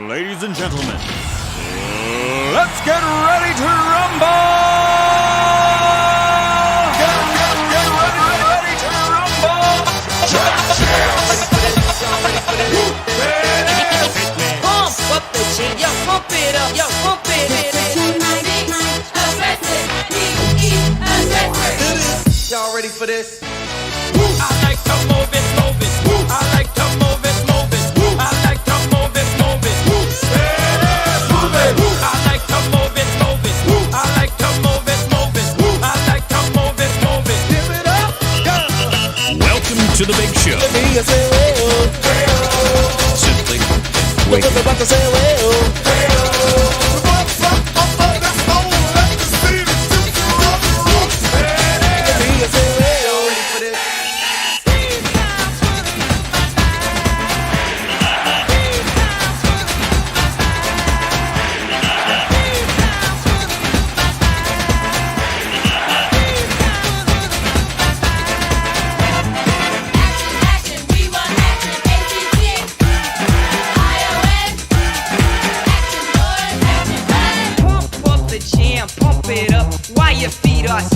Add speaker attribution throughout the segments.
Speaker 1: Ladies and gentlemen, let's get ready to rumble! Get ready to rumble!
Speaker 2: Pump up the jam, yo, pump it up, yo, pump it.
Speaker 3: Y'all ready for this?
Speaker 4: I like to move it, move it. I like to move it, move it. I like to move it, move it. Move it. I like to move it, move it. I like to move it, move it. I like to move it, move it. Give it up, go.
Speaker 1: Welcome to the big show. Simply wait.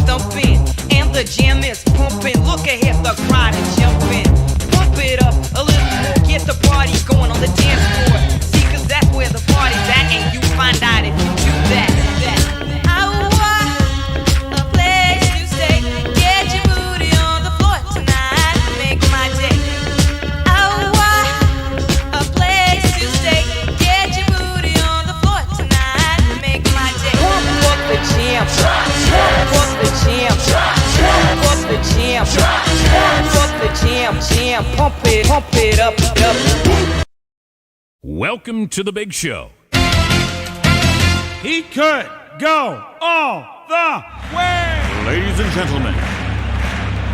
Speaker 2: Stumping and the jam is pumping. Look ahead, the crowd is jumping. Pump it up a little more, get the party going on the dance floor. See, cause that's where the party's at, and you find out if you do that. I want a place to stay. Get your booty on the floor tonight, make my day. I want a place to stay. Get your booty on the floor tonight, make my day. Pump up the jam. Pump up the jam, pump up the jam, pump up the jam, pump it up.
Speaker 1: Welcome to the big show.
Speaker 5: He could go all the way.
Speaker 1: Ladies and gentlemen,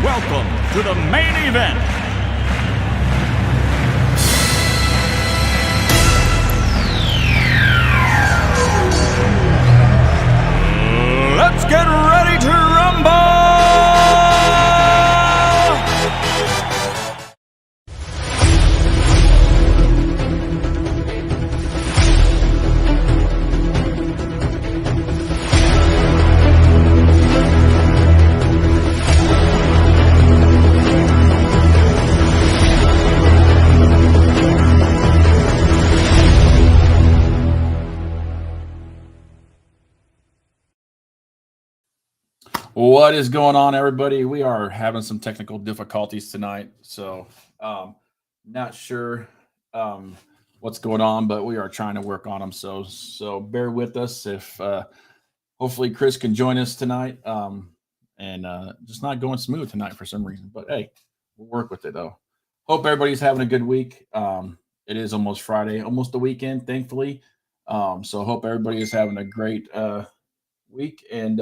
Speaker 1: welcome to the main event. Let's get ready to rumble!
Speaker 6: What is going on, everybody? We are having some technical difficulties tonight, so not sure what's going on, but we are trying to work on them. So bear with us. If hopefully Chris can join us tonight, and just not going smooth tonight for some reason. But hey, we'll work with it though. Hope everybody's having a good week. It is almost Friday, almost the weekend, thankfully. So hope everybody is having a great week and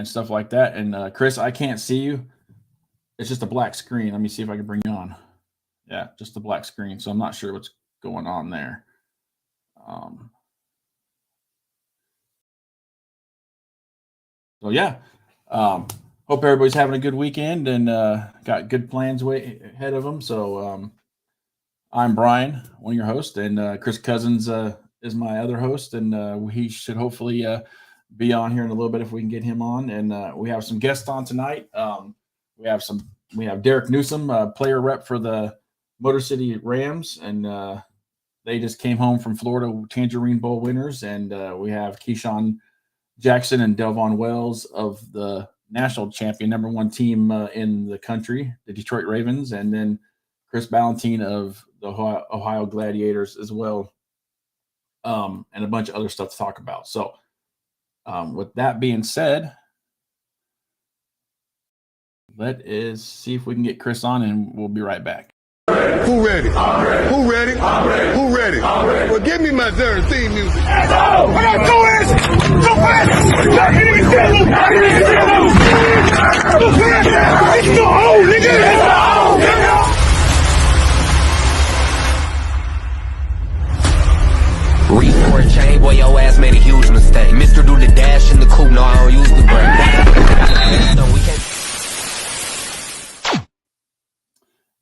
Speaker 6: stuff like that. And Chris, I can't see you. It's just a black screen. Let me see if I can bring you on. Yeah, just a black screen. So I'm not sure what's going on there. So yeah, hope everybody's having a good weekend and got good plans way ahead of them. So I'm Brian, one of your hosts, and Chris Cousins is my other host, and he should hopefully be on here in a little bit if we can get him on. And we have some guests on tonight. We have Derek Newsom, player rep for the Motor City Rams, and they just came home from Florida Tangerine Bowl winners. And we have Keyshawn Jackson and Delvon Wells of the national champion #1 team in the country, the Detroit Ravens, and then Chris Ballantine of the Ohio Gladiators as well, and a bunch of other stuff to talk about. So with that being said, let us see if we can get Chris on, and we'll be right back.
Speaker 7: Who ready? I'm ready. Who ready? I'm ready. Who ready? I'm ready. Well, give me my Zern theme music. What I do is, it's the old nigga. It's the old nigga.
Speaker 8: Reef or chain, boy, your ass made a huge mistake. Mr. Do the dash in the coupe, no, I don't use the brake. No, we can't.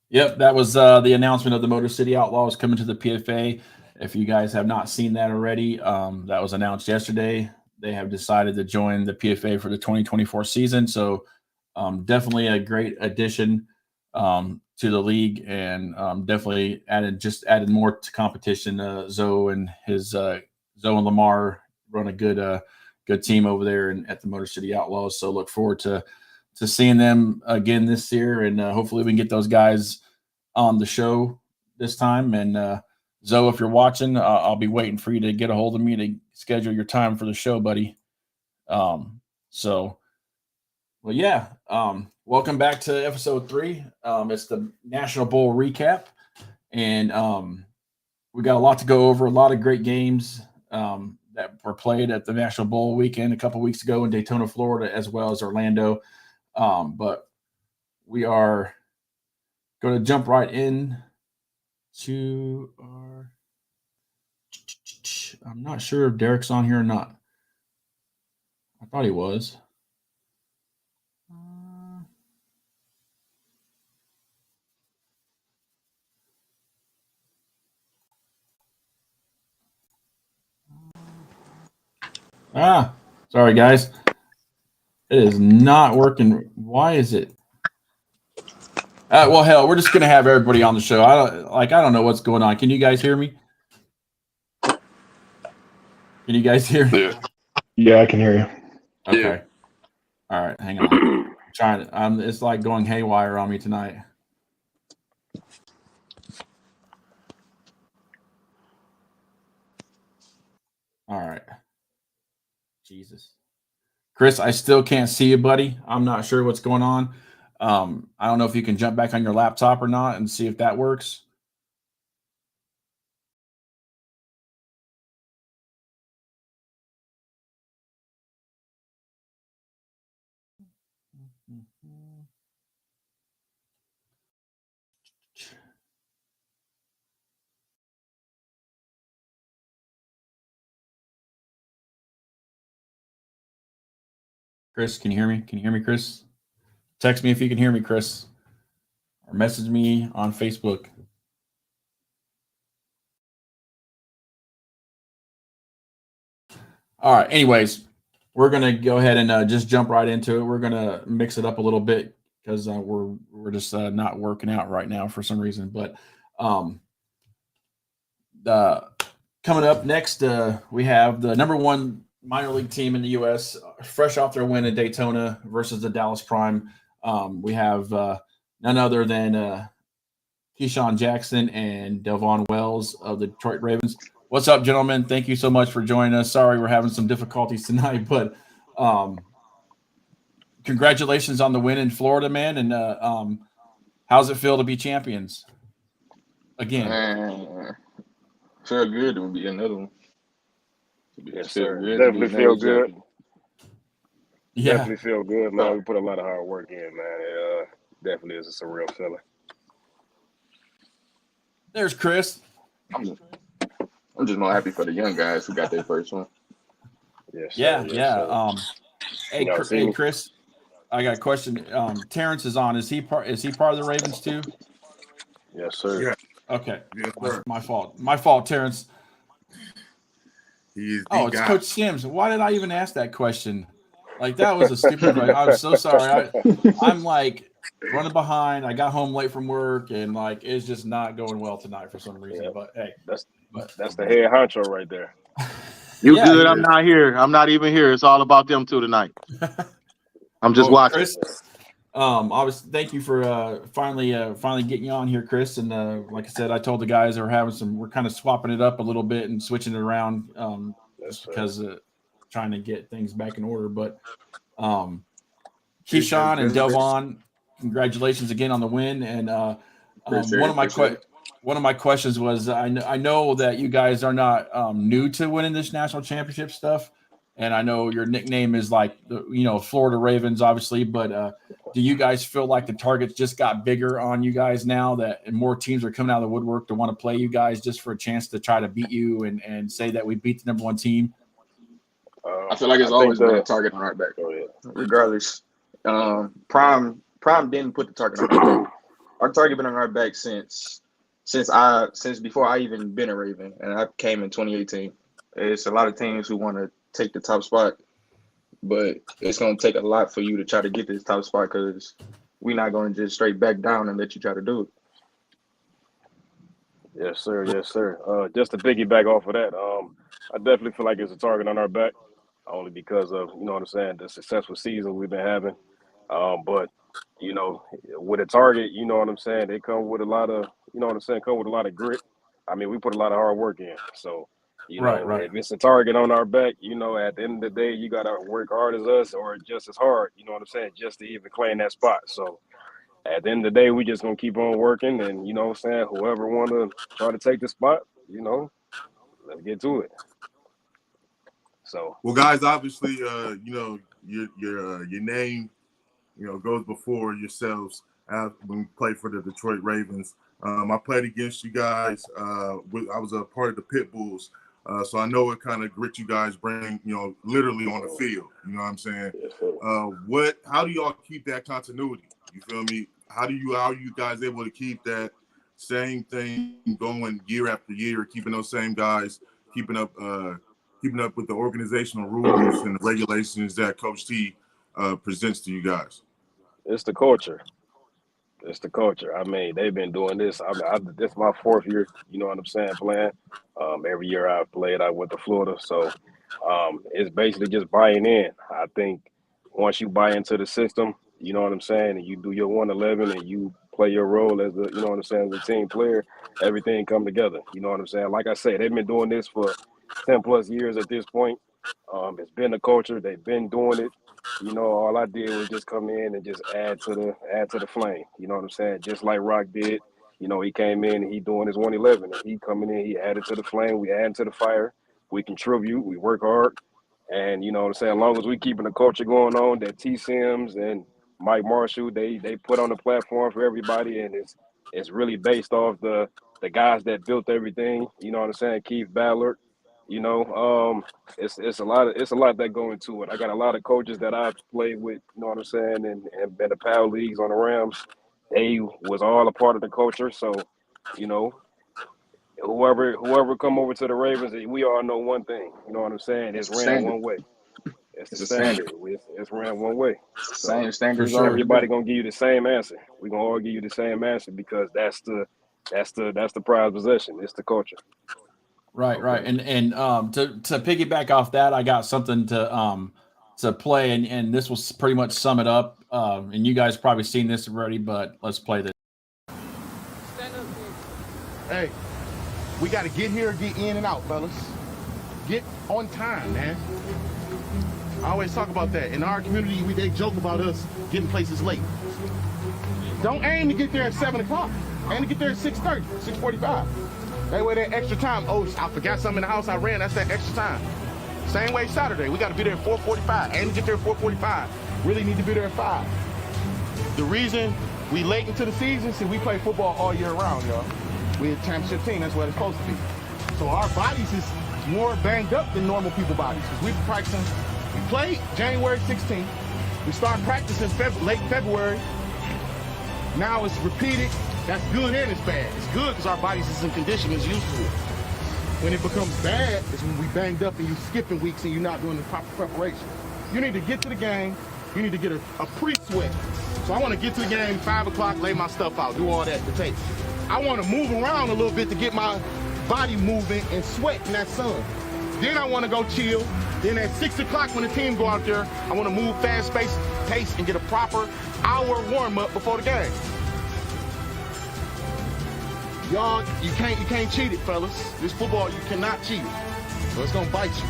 Speaker 6: Yep, that was the announcement of the Motor City Outlaws coming to the PFA. If you guys have not seen that already, that was announced yesterday. They have decided to join the PFA for the 2024 season. So definitely a great addition to the league, and definitely added more to competition. Zoe and Lamar run a good team over there at the Motor City Outlaws. So look forward to seeing them again this year, and hopefully we can get those guys on the show this time. And Zoe, if you're watching, I'll be waiting for you to get a hold of me to schedule your time for the show, buddy. Welcome back to episode 3. It's the National Bowl recap, and we got a lot to go over. A lot of great games that were played at the National Bowl weekend a couple weeks ago in Daytona, Florida, as well as Orlando. But we are going to jump right in to our. I'm not sure if Derek's on here or not. I thought he was. Sorry, guys. It is not working. Why is it? Well, hell, we're just gonna have everybody on the show. I don't know what's going on. Can you guys hear me? Can you guys hear me?
Speaker 9: Yeah, I can hear you.
Speaker 6: Okay. Yeah. All right, hang on. It's like going haywire on me tonight. All right. Jesus. Chris, I still can't see you, buddy. I'm not sure what's going on. I don't know if you can jump back on your laptop or not and see if that works. Chris, can you hear me? Can you hear me, Chris? Text me if you can hear me, Chris. Or message me on Facebook. All right. Anyways, we're going to go ahead and just jump right into it. We're going to mix it up a little bit because we're just not working out right now for some reason. But coming up next, we have the number 1 minor league team in the U.S., fresh off their win in Daytona versus the Dallas Prime. We have none other than Keyshawn Jackson and Delvon Wells of the Detroit Ravens. What's up, gentlemen? Thank you so much for joining us. Sorry we're having some difficulties tonight, but congratulations on the win in Florida, man. And how's it feel to be champions again?
Speaker 10: Feel good to be another one.
Speaker 9: Yes, sir. Definitely feel good.
Speaker 6: Yeah.
Speaker 9: Definitely feel good, man. We put a lot of hard work in, man. It definitely is a surreal feeling.
Speaker 6: There's Chris.
Speaker 10: I'm just more happy for the young guys who got their first one.
Speaker 9: Yes,
Speaker 6: yeah,
Speaker 9: sir.
Speaker 6: yeah.
Speaker 9: Yes,
Speaker 6: Hey, Chris, I got a question. Terrence is on. Is he part of the Ravens too?
Speaker 9: Yes, sir.
Speaker 11: Yeah.
Speaker 6: Okay.
Speaker 11: Yes,
Speaker 6: sir. My fault, Terrence.
Speaker 11: It's
Speaker 6: guy. Coach Sims. Why did I even ask that question? Like, that was a stupid question. I'm so sorry. I'm like running behind. I got home late from work, and like it's just not going well tonight for some reason. Yeah. But hey,
Speaker 9: that's the head honcho right there.
Speaker 12: You good? I'm not here. I'm not even here. It's all about them two tonight. I'm just watching.
Speaker 6: Chris, obviously, thank you for finally getting you on here, Chris. And like I said, I told the guys we're kind of swapping it up a little bit and switching it around just because trying to get things back in order. But Keyshawn and Delvon, congratulations again on the win. And one of my questions was, I know that you guys are not new to winning this national championship stuff. And I know your nickname is like, Florida Ravens, obviously. But do you guys feel like the targets just got bigger on you guys now that more teams are coming out of the woodwork to want to play you guys just for a chance to try to beat you and say that we beat the number 1 team?
Speaker 10: I feel like it's always been a target on our back, regardless. Prime didn't put the target on our back. our target been on our back since before I even been a Raven, and I came in 2018. It's a lot of teams who want to take the top spot, but it's going to take a lot for you to try to get this top spot because we're not going to just straight back down and let you try to do it.
Speaker 9: Yes, sir. Yes, sir. Just to piggyback off of that, I definitely feel like it's a target on our back, only because of, you know what I'm saying, the successful season we've been having. But, you know, with a target, you know what I'm saying, they come with a lot of, you know what I'm saying, come with a lot of grit. I mean, we put a lot of hard work in. So, you know,
Speaker 6: Right.
Speaker 9: if it's a target on our back, you know, at the end of the day, you got to work hard as us or just as hard, you know what I'm saying, just to even claim that spot. So, at the end of the day, we just going to keep on working. And, you know what I'm saying, whoever want to try to take the spot, you know, let's get to it. So,
Speaker 11: well, guys, obviously, you know, your name, you know, goes before yourselves when you play for the Detroit Ravens. I played against you guys. I was a part of the Pit Bulls. So I know what kind of grit you guys bring, you know, literally on the field. You know what I'm saying? How do y'all keep that continuity? You feel me? How are you guys able to keep that same thing going year after year, keeping those same guys, keeping up with the organizational rules and the regulations that Coach T presents to you guys?
Speaker 9: it's the culture. It's the culture. I mean, they've been doing this. This is my 4th year, you know what I'm saying, playing. Every year I've played, I went to Florida. So it's basically just buying in. I think once you buy into the system, you know what I'm saying, and you do your 111 and you play your role as the, you know what I'm saying, as a team player, everything come together. You know what I'm saying? Like I said, they've been doing this for 10 plus years at this point. It's been the culture. They've been doing it. You know, all I did was just come in and just add to the flame. You know what I'm saying? Just like Rock did. You know, he came in and he doing his 111 and he coming in, he added to the flame, we add to the fire, we contribute, we work hard. And you know what I'm saying, as long as we keeping the culture going on that T Sims and Mike Marshall, they put on the platform for everybody, and it's really based off the guys that built everything, you know what I'm saying, Keith Ballard. You know, it's a lot that go into it. I got a lot of coaches that I've played with, you know what I'm saying, and been the PAL leagues on the Rams. They was all a part of the culture. So, you know, whoever come over to the Ravens, we all know one thing. You know what I'm saying? It's ran one way. It's the standard. It's ran one way.
Speaker 10: Same standard.
Speaker 9: So everybody gonna give you the same answer. We gonna all give you the same answer because that's the prized possession. It's the culture.
Speaker 6: Right. And to piggyback off that, I got something to play, and this will pretty much sum it up. And you guys probably seen this already, but let's play this.
Speaker 13: Hey, we got to get here, get in and out, fellas. Get on time, man. I always talk about that. In our community, they joke about us getting places late. Don't aim to get there at 7 o'clock. Aim to get there at 6:30, 6:45. That way that extra time, oh, I forgot something in the house I ran, that's that extra time. Same way Saturday, we got to be there at 4:45. Aim to get there at 4:45. Really need to be there at 5. The reason we late into the season, see, we play football all year round, y'all. We're a championship team, that's what it's supposed to be. So our bodies is more banged up than normal people's bodies. Because we played January 16th. We started practicing late February. Now it's repeated. That's good and it's bad. It's good because our bodies is in condition, is used to it. When it becomes bad, is when we banged up and you skipping weeks and you're not doing the proper preparation. You need to get to the game. You need to get a pre-sweat. So I want to get to the game, 5 o'clock, lay my stuff out, do all that to take. I want to move around a little bit to get my body moving and sweat in that sun. Then I want to go chill. Then at 6 o'clock when the team go out there, I want to move fast pace and get a proper hour warm-up before the game. Y'all, you can't cheat it, fellas. This football, you cannot cheat it. So it's gonna bite you.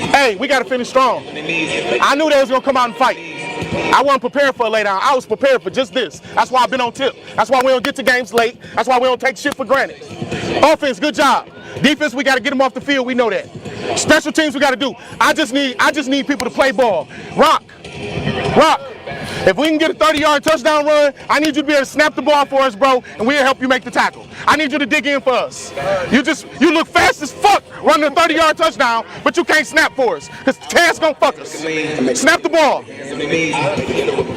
Speaker 13: Hey, we gotta finish strong. I knew they was gonna come out and fight. I wasn't prepared for a lay down. I was prepared for just this. That's why I've been on tip. That's why we don't get to games late. That's why we don't take shit for granted. Offense, good job. Defense, we gotta get them off the field. We know that. Special teams, we gotta do. I just need people to play ball. Rock. If we can get a 30-yard touchdown run, I need you to be able to snap the ball for us, bro, and we'll help you make the tackle. I need you to dig in for us. You look fast as fuck running a 30-yard touchdown, but you can't snap for us, because Taz gonna fuck us. Snap the ball.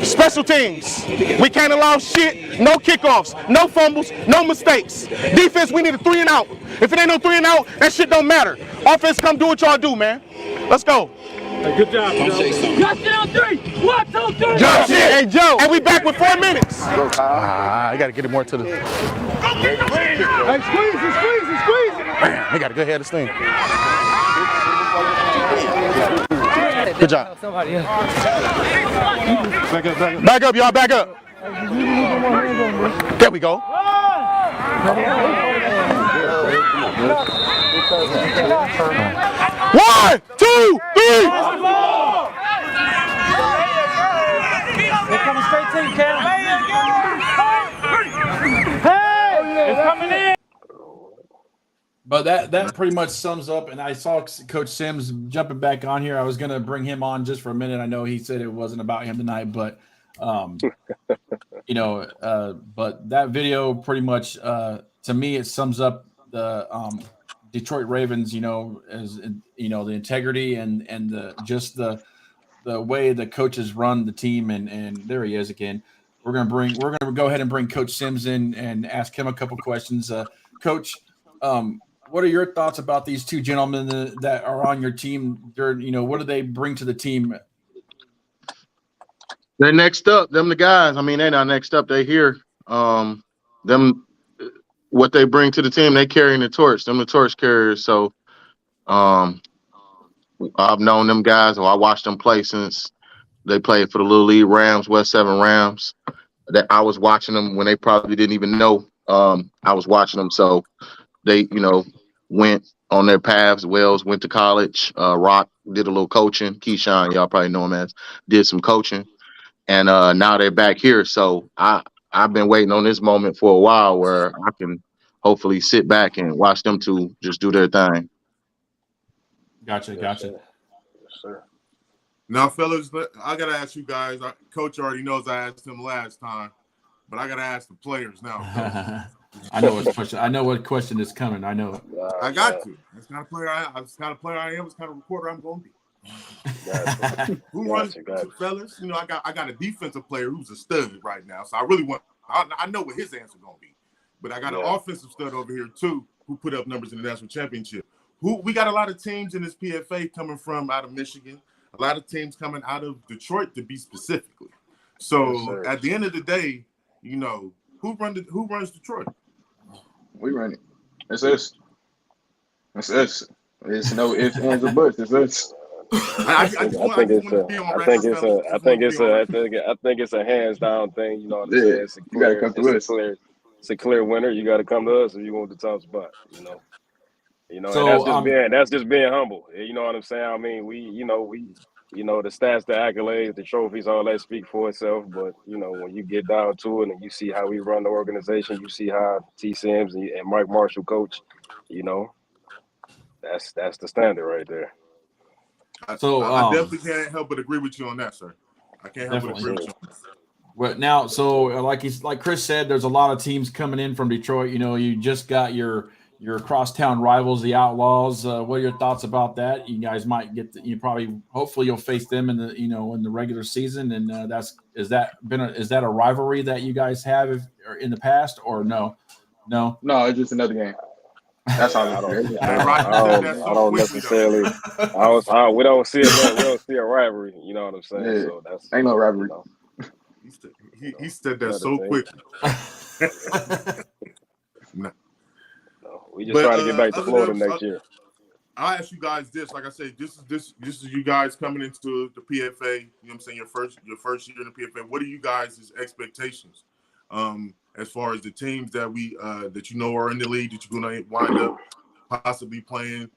Speaker 13: Special teams. We can't allow shit, no kickoffs, no fumbles, no mistakes. Defense, we need a 3 and out. If it ain't no 3 and out, that shit don't matter. Offense, come do what y'all do, man. Let's go.
Speaker 5: Good job, Joe.
Speaker 4: Got it on 3. 1, 2, 3.
Speaker 13: Joe, shit. Hey, Joe. And we back with 4 minutes. I got to get it more to the... Hey, squeeze it. Man, he got a good head of steam. Good job. Back up, y'all. Back up. There we go. 1, 2, 3.
Speaker 4: They're coming straight to you, Cam. Hey! It's coming in.
Speaker 6: But that pretty much sums up, and I saw Coach Sims jumping back on here. I was going to bring him on just for a minute. I know he said it wasn't about him tonight, but you know, but that video pretty much to me it sums up the Detroit Ravens, you know, as you know, the integrity and the way the coaches run the team, and there he is again. We're gonna go ahead and bring Coach Sims in and ask him a couple questions. Coach, what are your thoughts about these two gentlemen that are on your team? You know, what do they bring to the team?
Speaker 12: They're next up. Them the guys. I mean, they're not next up. They here. Them what they bring to the team. They carrying the torch. Them the torch carriers. So, I've known them guys, or I watched them play since they played for the Little League Rams, West 7 Rams. That I was watching them when they probably didn't even know I was watching them. So they, you know, went on their paths. Wells went to college. Rock did a little coaching. Keyshawn, y'all probably know him as, did some coaching. And now they're back here. So I've been waiting on this moment for a while where I can hopefully sit back and watch them two just do their thing.
Speaker 6: Gotcha.
Speaker 9: Yes, sir.
Speaker 11: Now, fellas, I got to ask you guys. Coach already knows I asked him last time, but I got to ask the players now.
Speaker 6: I know what question. I know what question is coming. I know.
Speaker 11: I got to. That's kind of player I am. That's kind of reporter I'm going to be. Who runs, fellas? You know, I got a defensive player who's a stud right now, so I really want. I know what his answer gonna be, but I got an offensive stud over here too, who put up numbers in the national championship. We got a lot of teams in this PFA coming from out of Michigan, a lot of teams coming out of Detroit to be specifically. So at the end of the day, you know, who runs Detroit?
Speaker 10: We run it. It's us. It's us. It's no ifs, ands, or buts. It's us.
Speaker 9: I think it's a hands down thing. You know what I'm saying?
Speaker 10: You gotta come to us.
Speaker 9: It's a clear winner. You got to come to us if you want the top spot. You know,
Speaker 6: so,
Speaker 9: and that's just being humble. You know what I'm saying? I mean, we the stats, the accolades, the trophies, all that speak for itself. But you know, when you get down to it and you see how we run the organization, you see how T. Sims and Mike Marshall coach. You know, that's the standard right there.
Speaker 11: So I definitely can't help but agree with you on that, sir. I can't help but agree with you on that.
Speaker 6: Well, now, so like Chris said, there's a lot of teams coming in from Detroit. You know, you just got your crosstown rivals, the Outlaws. What are your thoughts about that? You guys might get hopefully you'll face them in the regular season, and is that a rivalry that you guys have in the past or no?
Speaker 10: No, it's just another game. That's all.
Speaker 9: I don't necessarily. We don't see it. We don't see a rivalry. You know what I'm saying?
Speaker 10: Yeah.
Speaker 9: So that's
Speaker 10: ain't no rivalry.
Speaker 11: He said that so quickly.
Speaker 9: No, we just trying to get back to Florida next year.
Speaker 11: I'll ask you guys this. Like I said, this is you guys coming into the PFA. You know what I'm saying? Your first year in the PFA. What are you guys' expectations? As far as the teams that that you know are in the league that you're gonna wind up possibly playing,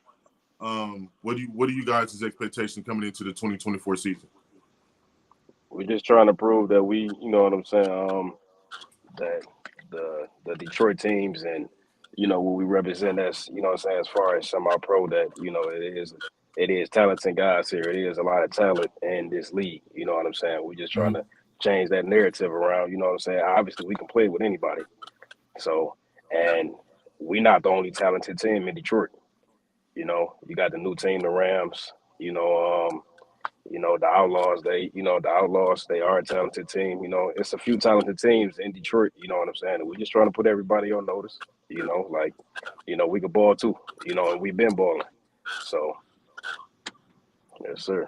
Speaker 11: what are you guys' expectations coming into the 2024 season?
Speaker 9: We're just trying to prove that we, you know what I'm saying, that the Detroit teams and what we represent as, you know what I'm saying, as far as semi-pro, that it is talented guys here. It is a lot of talent in this league. You know what I'm saying? We're just trying to change that narrative around. You know what I'm saying? Obviously, we can play with anybody. So, and we're not the only talented team in Detroit. You know, you got the new team, the Rams. The Outlaws. They are a talented team. You know, it's a few talented teams in Detroit. You know what I'm saying? We're just trying to put everybody on notice. You know, we could ball too. You know, and we've been balling. So, yes, sir.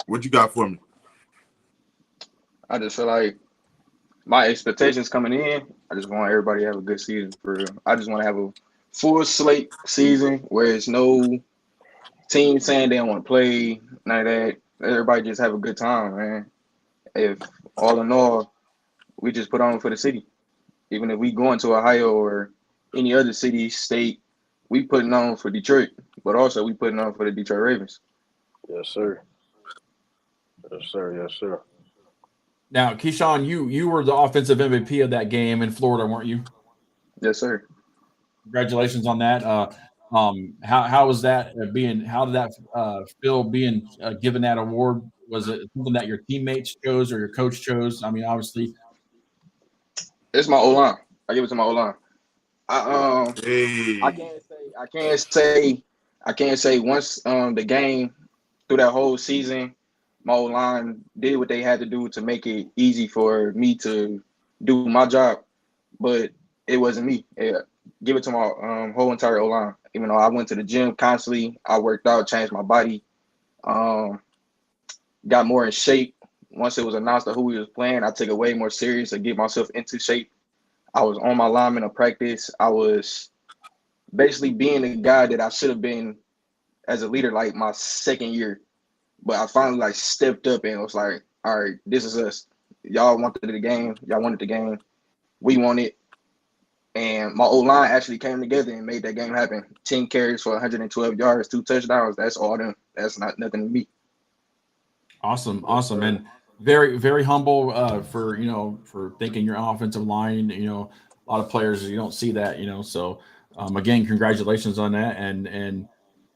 Speaker 11: What you got for me?
Speaker 10: I just feel like my expectations coming in, I just want everybody to have a good season for real. I just want to have a full slate season where it's no team saying they don't want to play, none of that. Everybody just have a good time, man. If all in all, we just put on for the city. Even if we go into Ohio or any other city, state, we putting on for Detroit, but also we putting on for the Detroit Ravens.
Speaker 9: Yes, sir. Yes, sir. Yes, sir.
Speaker 6: Now, Keyshawn, you were the offensive MVP of that game in Florida, weren't you?
Speaker 10: Yes, sir.
Speaker 6: Congratulations on that. How was that being? How did that feel being given that award? Was it something that your teammates chose or your coach chose? I mean, obviously,
Speaker 10: it's my O-line. I give it to my O-line. I can't say once the game through that whole season, my O-line did what they had to do to make it easy for me to do my job, but it wasn't me. Give it to my whole entire O-line. Even though I went to the gym constantly, I worked out, changed my body, got more in shape. Once it was announced that who we was playing, I took it way more serious to get myself into shape. I was on my lineman of practice. I was basically being the guy that I should have been as a leader like my second year. But I finally stepped up and was like, all right, this is us. Y'all wanted the game. Y'all wanted the game. We want it. And my O-line actually came together and made that game happen. 10 carries for 112 yards, 2 touchdowns. That's all them. That's not nothing to me.
Speaker 6: Awesome. And very, very humble for thinking your offensive line. You know, a lot of players, you don't see that. You know, so again, congratulations on that. And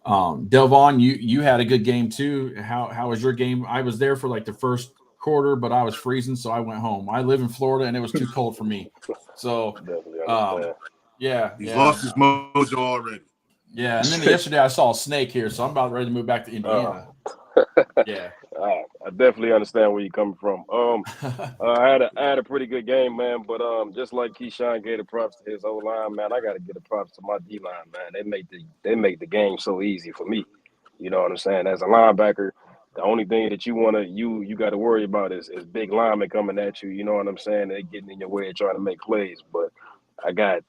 Speaker 6: Delvon, you had a good game too. How was your game? I was there for the first quarter, but I was freezing, so I went home. I live in Florida, and it was too cold for me. So,
Speaker 11: he's lost his mojo already.
Speaker 6: Yeah, and then yesterday I saw a snake here, so I'm about ready to move back to Indiana. Yeah,
Speaker 9: I definitely understand where you're coming from. I had a pretty good game, man. But just like Keyshawn gave the props to his O-line, man, I got to give the props to my D-line, man. They make the game so easy for me. You know what I'm saying? As a linebacker, the only thing that you got to worry about is big linemen coming at you. You know what I'm saying? They getting in your way trying to make plays. But I got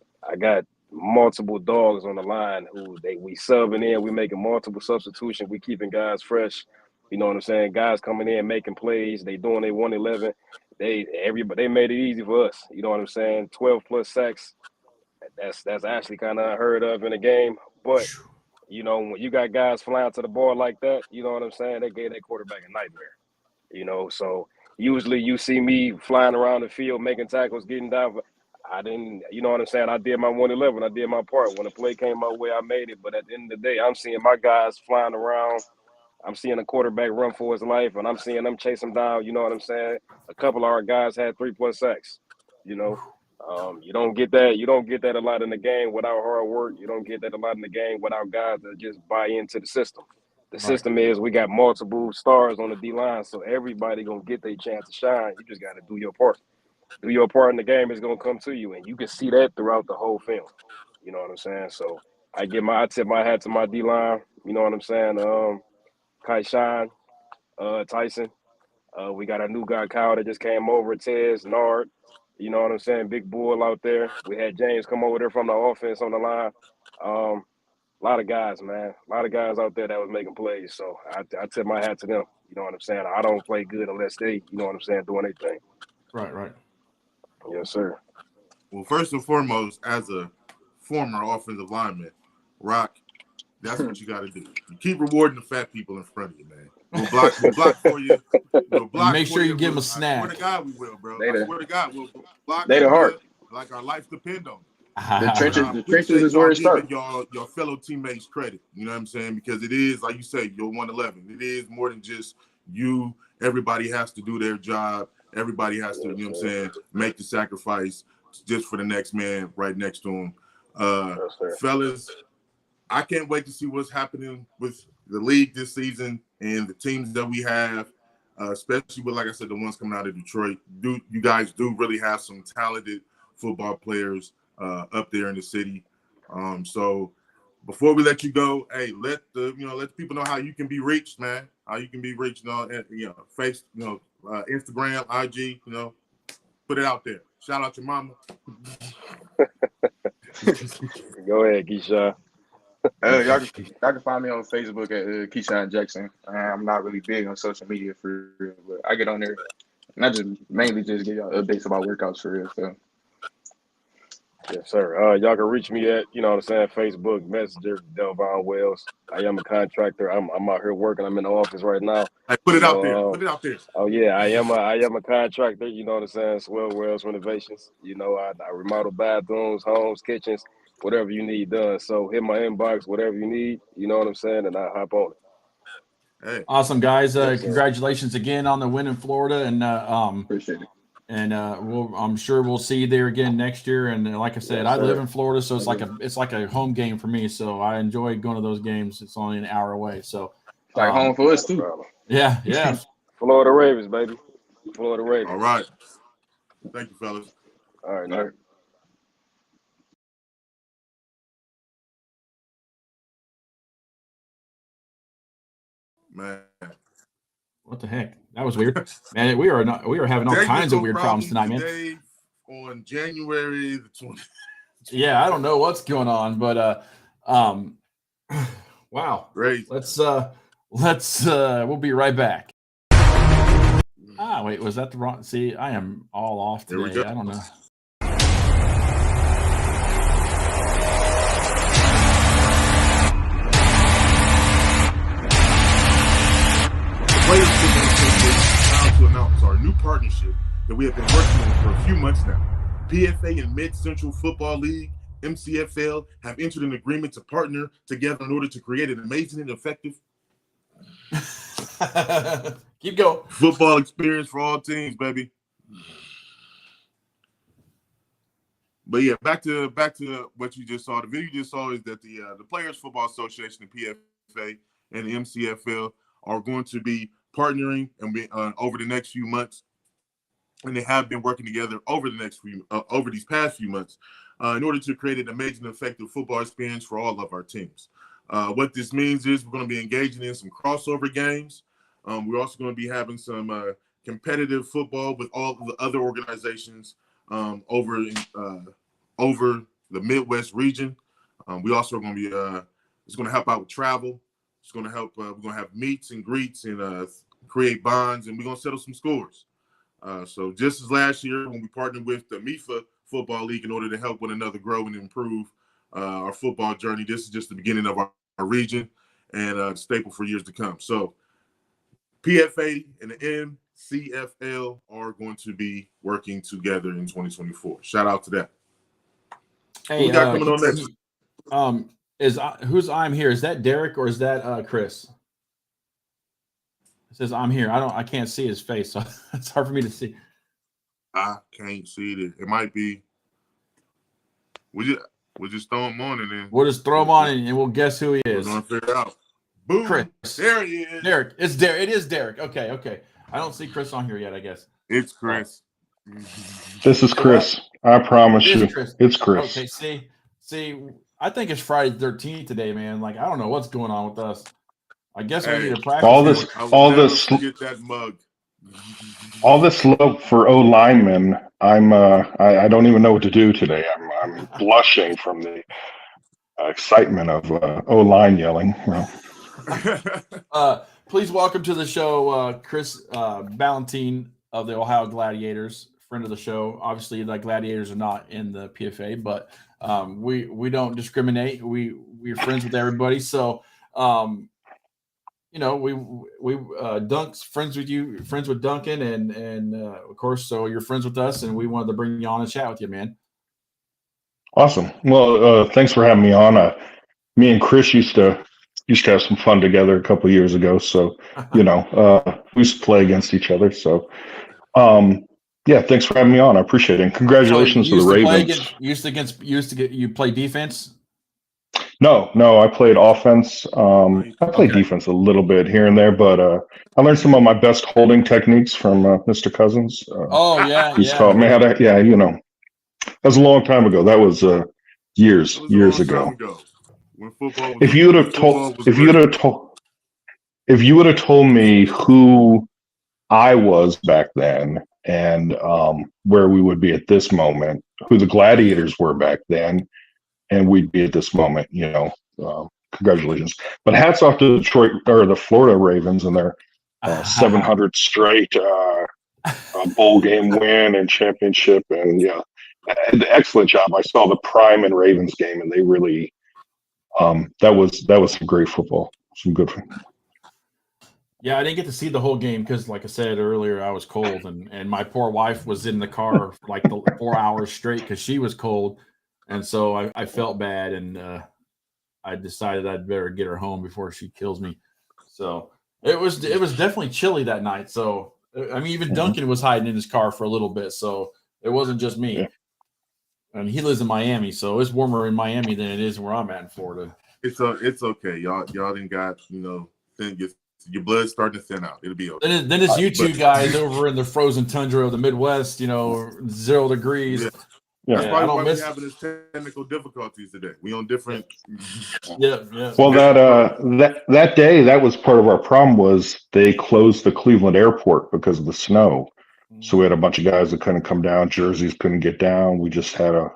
Speaker 9: multiple dogs on the line we subbing in. We making multiple substitutions. We keeping guys fresh. You know what I'm saying? Guys coming in making plays. They doing their 111. They made it easy for us. You know what I'm saying? 12 plus sacks. That's actually kind of unheard of in a game, but. You know, when you got guys flying to the ball like that, you know what I'm saying? They gave that quarterback a nightmare. You know, so usually you see me flying around the field, making tackles, getting down. I didn't, you know what I'm saying? I did my 111. I did my part. When the play came my way, I made it. But at the end of the day, I'm seeing my guys flying around. I'm seeing a quarterback run for his life, and I'm seeing them chase him down. You know what I'm saying? A couple of our guys had 3+ sacks. You know, you don't get that. You don't get that a lot in the game without hard work. You don't get that a lot in the game without guys that just buy into the system. The system is we got multiple stars on the D-line, so everybody going to get their chance to shine. You just got to do your part. Do your part in the game, is going to come to you, and you can see that throughout the whole film. You know what I'm saying? So I tip my hat to my D-line. You know what I'm saying? Keyshawn, Tyson. We got a new guy, Kyle, that just came over, Tez, Nard. You know what I'm saying? Big bull out there. We had James come over there from the offense on the line. A lot of guys, man. A lot of guys out there that was making plays. So I tip my hat to them. You know what I'm saying? I don't play good unless they, you know what I'm saying, doing their thing.
Speaker 6: Right.
Speaker 9: Yes, sir.
Speaker 11: Well, first and foremost, as a former offensive lineman, Rock, that's what you got to do. You keep rewarding the fat people in front of you, man. We'll block for you. We'll block
Speaker 6: make sure you give them a
Speaker 11: I
Speaker 6: snack.
Speaker 11: swear to God we will, bro. I swear to God we'll block
Speaker 10: they the heart.
Speaker 11: Like our lives depend on it.
Speaker 10: The trenches is where it starts.
Speaker 11: Your fellow teammates credit. You know what I'm saying? Because it is, like you say, you're 111. It is more than just you everybody has to do their job. Everybody has to, you know what I'm saying, make the sacrifice just for the next man right next to him. Fellas, I can't wait to see what's happening with the league this season and the teams that we have, especially with, like I said, the ones coming out of Detroit. You guys do really have some talented football players up there in the city. So before we let you go, hey, let people know how you can be reached, man. How you can be reached, Instagram, IG, put it out there. Shout out your mama.
Speaker 9: Go ahead, Keyshawn.
Speaker 10: Y'all can find me on Facebook at Keyshawn Jackson. I'm not really big on social media for real, but I get on there and I just mainly just give y'all updates about workouts for real. So.
Speaker 9: Yes, sir. Y'all can reach me at, Facebook, Messenger, Delvon Wells. I am a contractor. I'm out here working. I'm in the office right now.
Speaker 11: Hey, put it out there. Put it out there.
Speaker 9: Oh yeah, I am a contractor. Swell Wells Renovations. I remodel bathrooms, homes, kitchens, whatever you need done. So hit my inbox, whatever you need. You know what I'm saying, and I hop on it.
Speaker 11: Hey.
Speaker 6: Awesome, guys. Congratulations again on the win in Florida, and
Speaker 10: appreciate it.
Speaker 6: And I'm sure we'll see you there again next year. And like I said, I live in Florida, so it's like a home game for me. So I enjoy going to those games. It's only an hour away, so
Speaker 10: it's like home for us too.
Speaker 6: Yeah.
Speaker 9: Florida Ravens, baby. Florida Ravens.
Speaker 11: All right. Thank you, fellas.
Speaker 9: All right.
Speaker 11: Man.
Speaker 6: What the heck? That was weird. Man, we are having all kinds of weird problems tonight, man.
Speaker 11: Today on January the 20th.
Speaker 6: Yeah, I don't know what's going on, but wow.
Speaker 11: Great.
Speaker 6: Let's we'll be right back. Wait, was that the wrong? See, I am all off today.
Speaker 11: There we go.
Speaker 6: I don't know.
Speaker 11: Players proud to announce our new partnership that we have been working on for a few months now. PFA and Mid-Central Football League, MCFL, have entered an agreement to partner together in order to create an amazing and effective
Speaker 6: keep going
Speaker 11: football experience for all teams, baby. But yeah, back to what you just saw. The video you just saw is that the Players Football Association, the PFA, and the MCFL are going to be partnering and over the next few months, and they have been working together over these past few months in order to create an amazing, effective football experience for all of our teams. What this means is we're going to be engaging in some crossover games. We're also going to be having some competitive football with all of the other organizations over the Midwest region. We also are going to be it's going to help out with travel. It's going to help. We're going to have meets and greets and create bonds, and we're going to settle some scores. So just as last year when we partnered with the MIFA Football League in order to help one another grow and improve our football journey, this is just the beginning of our region and staple for years to come. So PFA and the MCFL are going to be working together in 2024. Shout out to that.
Speaker 6: Hey,
Speaker 11: who we got coming on next?
Speaker 6: Who's I'm here? Is that Derek or is that Chris? It says I'm here. I can't see his face, so it's hard for me to see.
Speaker 11: I can't see it. It might be. We'll just throw him on and then
Speaker 6: we'll just throw him on and we'll guess who he is.
Speaker 11: We're gonna figure it out. Boom.
Speaker 6: Chris.
Speaker 11: There he is.
Speaker 6: Derek. It's Derek. It is Derek. Okay. I don't see Chris on here yet, I guess.
Speaker 11: It's Chris.
Speaker 14: This is Chris. I promise you.
Speaker 6: Chris.
Speaker 14: It's Chris.
Speaker 6: Okay, see, I think it's Friday the 13th today, man. Like, I don't know what's going on with us. I guess we need to practice.
Speaker 11: Get that mug.
Speaker 14: All this love for O linemen. I don't even know what to do today. I'm blushing from the excitement of O line yelling.
Speaker 6: Please welcome to the show, Chris Ballantine of the Ohio Gladiators, friend of the show. Obviously, the Gladiators are not in the PFA, but we don't discriminate. We're friends with everybody. So, we Dunk's friends with you, friends with Duncan, and of course, so you're friends with us, and we wanted to bring you on and chat with you, man.
Speaker 14: Awesome. Well, thanks for having me on. Me and Chris used to used to have some fun together a couple years ago. So, we used to play against each other. So, yeah, thanks for having me on. I appreciate it. And congratulations to the Ravens.
Speaker 6: You play defense?
Speaker 14: No, I played offense. I played defense a little bit here and there, but I learned some of my best holding techniques from Mr. Cousins. He's taught me how to. Yeah, that was a long time ago. That was years ago.
Speaker 11: When football was
Speaker 14: If you would have told me who I was back then and where we would be at this moment, who the Gladiators were back then, and we'd be at this moment, congratulations. But hats off to Detroit or the Florida Ravens and their 700 straight bowl game win and championship. And excellent job. I saw the Prime and Ravens game, and they really that was some great football, some good.
Speaker 6: Yeah, I didn't get to see the whole game because, like I said earlier, I was cold, and my poor wife was in the car for like 4 hours straight because she was cold. And so I felt bad, and I decided I'd better get her home before she kills me. So it was definitely chilly that night. So I mean, even Duncan was hiding in his car for a little bit. So it wasn't just me. Yeah. And he lives in Miami, so it's warmer in Miami than it is where I'm at in Florida.
Speaker 11: It's okay. Y'all didn't got your blood's starting to thin out. It'll be okay.
Speaker 6: Then it's you two guys over in the frozen tundra of the Midwest. 0 degrees.
Speaker 11: Yeah. That's probably why we're having this technical difficulties today. We on different.
Speaker 6: Yeah.
Speaker 14: Well, that day, that was part of our problem was they closed the Cleveland airport because of the snow. So we had a bunch of guys that couldn't come down. Jerseys couldn't get down. We just had a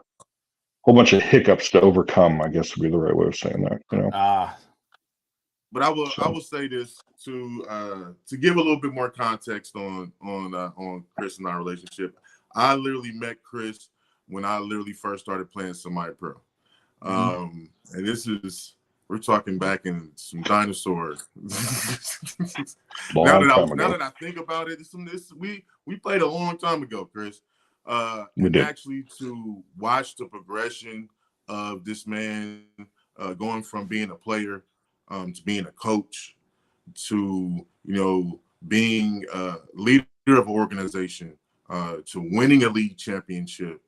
Speaker 14: whole bunch of hiccups to overcome, I guess would be the right way of saying that.
Speaker 11: But I will say this to give a little bit more context on Chris and our relationship. I literally met Chris when I literally first started playing semi-pro. And we're talking back in some dinosaurs. Now that I think about it, we played a long time ago, Chris. And actually to watch the progression of this man going from being a player to being a coach to, being a leader of an organization to winning a league championship,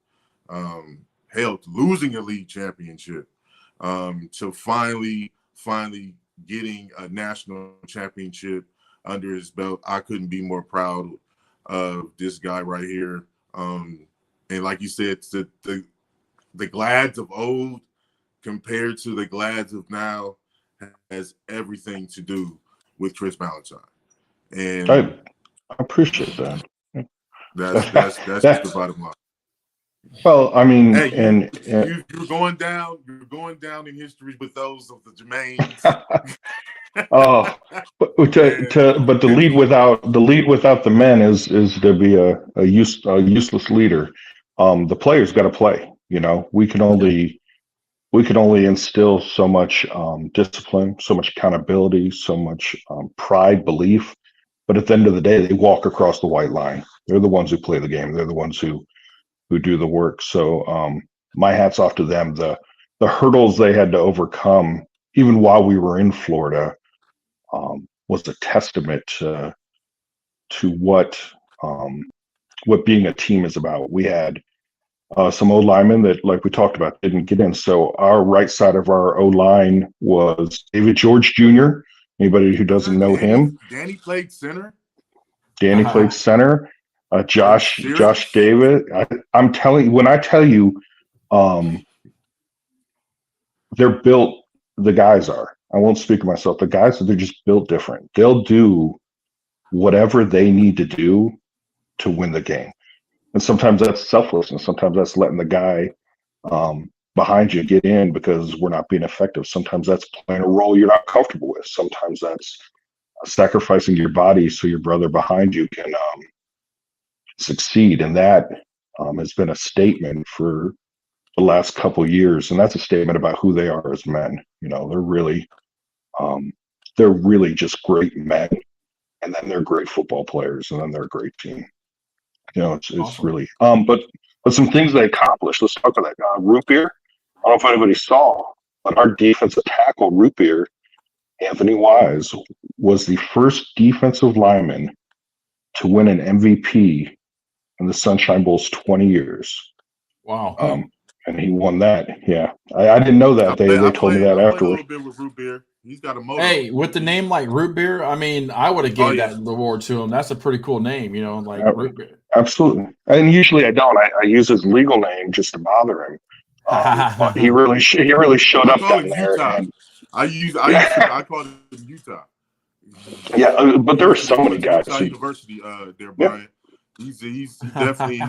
Speaker 11: to losing a league championship, to finally getting a national championship under his belt. I couldn't be more proud of this guy right here. And like you said, the Glads of old compared to the Glads of now has everything to do with Chris Ballantyne. And
Speaker 14: I appreciate that.
Speaker 11: That's just the bottom line.
Speaker 14: Well, I mean,
Speaker 11: you're going down in history with those of the Jermaines.
Speaker 14: But the lead without the men is to be a useless leader. The players got to play. We can only instill so much discipline, so much accountability, so much pride, belief. But at the end of the day, they walk across the white line. They're the ones who play the game. They're the ones who do the work. So my hat's off to them. The hurdles they had to overcome, even while we were in Florida, was a testament to what being a team is about. We had some O-linemen that, like we talked about, didn't get in. So our right side of our O-line was David George Jr. Anybody who doesn't know him?
Speaker 11: Danny played center.
Speaker 14: Danny played center. Josh David. I'm telling you, when I tell you, they're built. The guys are. I won't speak of myself. The guys, they're just built different. They'll do whatever they need to do to win the game. And sometimes that's selflessness. Sometimes that's letting the guy behind you get in because we're not being effective. Sometimes that's playing a role you're not comfortable with. Sometimes that's sacrificing your body so your brother behind you can succeed. And that has been a statement for the last couple of years. And that's a statement about who they are as men. They're really just great men. And then they're great football players. And then they're a great team. It's awesome. Really, but some things they accomplished. Let's talk about that. Root Beer. I don't know if anybody saw, but our defensive tackle, Root Beer, Anthony Wise was the first defensive lineman to win an MVP in the Sunshine Bowl's 20 years.
Speaker 6: Wow.
Speaker 14: And he won that. Yeah. I didn't know that. They told me that
Speaker 11: I played a
Speaker 14: afterwards.
Speaker 11: little bit with Root Beer. He's got a motor.
Speaker 6: Hey, with the name like Root Beer, I mean, I would have gave that award to him. That's a pretty cool name, you know, like Root Beer.
Speaker 14: Absolutely. And usually I don't. I use his legal name just to bother him. But he really showed up down there.
Speaker 11: Utah.
Speaker 14: And,
Speaker 11: I called him Utah.
Speaker 14: Yeah, but there are so many guys.
Speaker 11: Utah University, there, Brian. He's definitely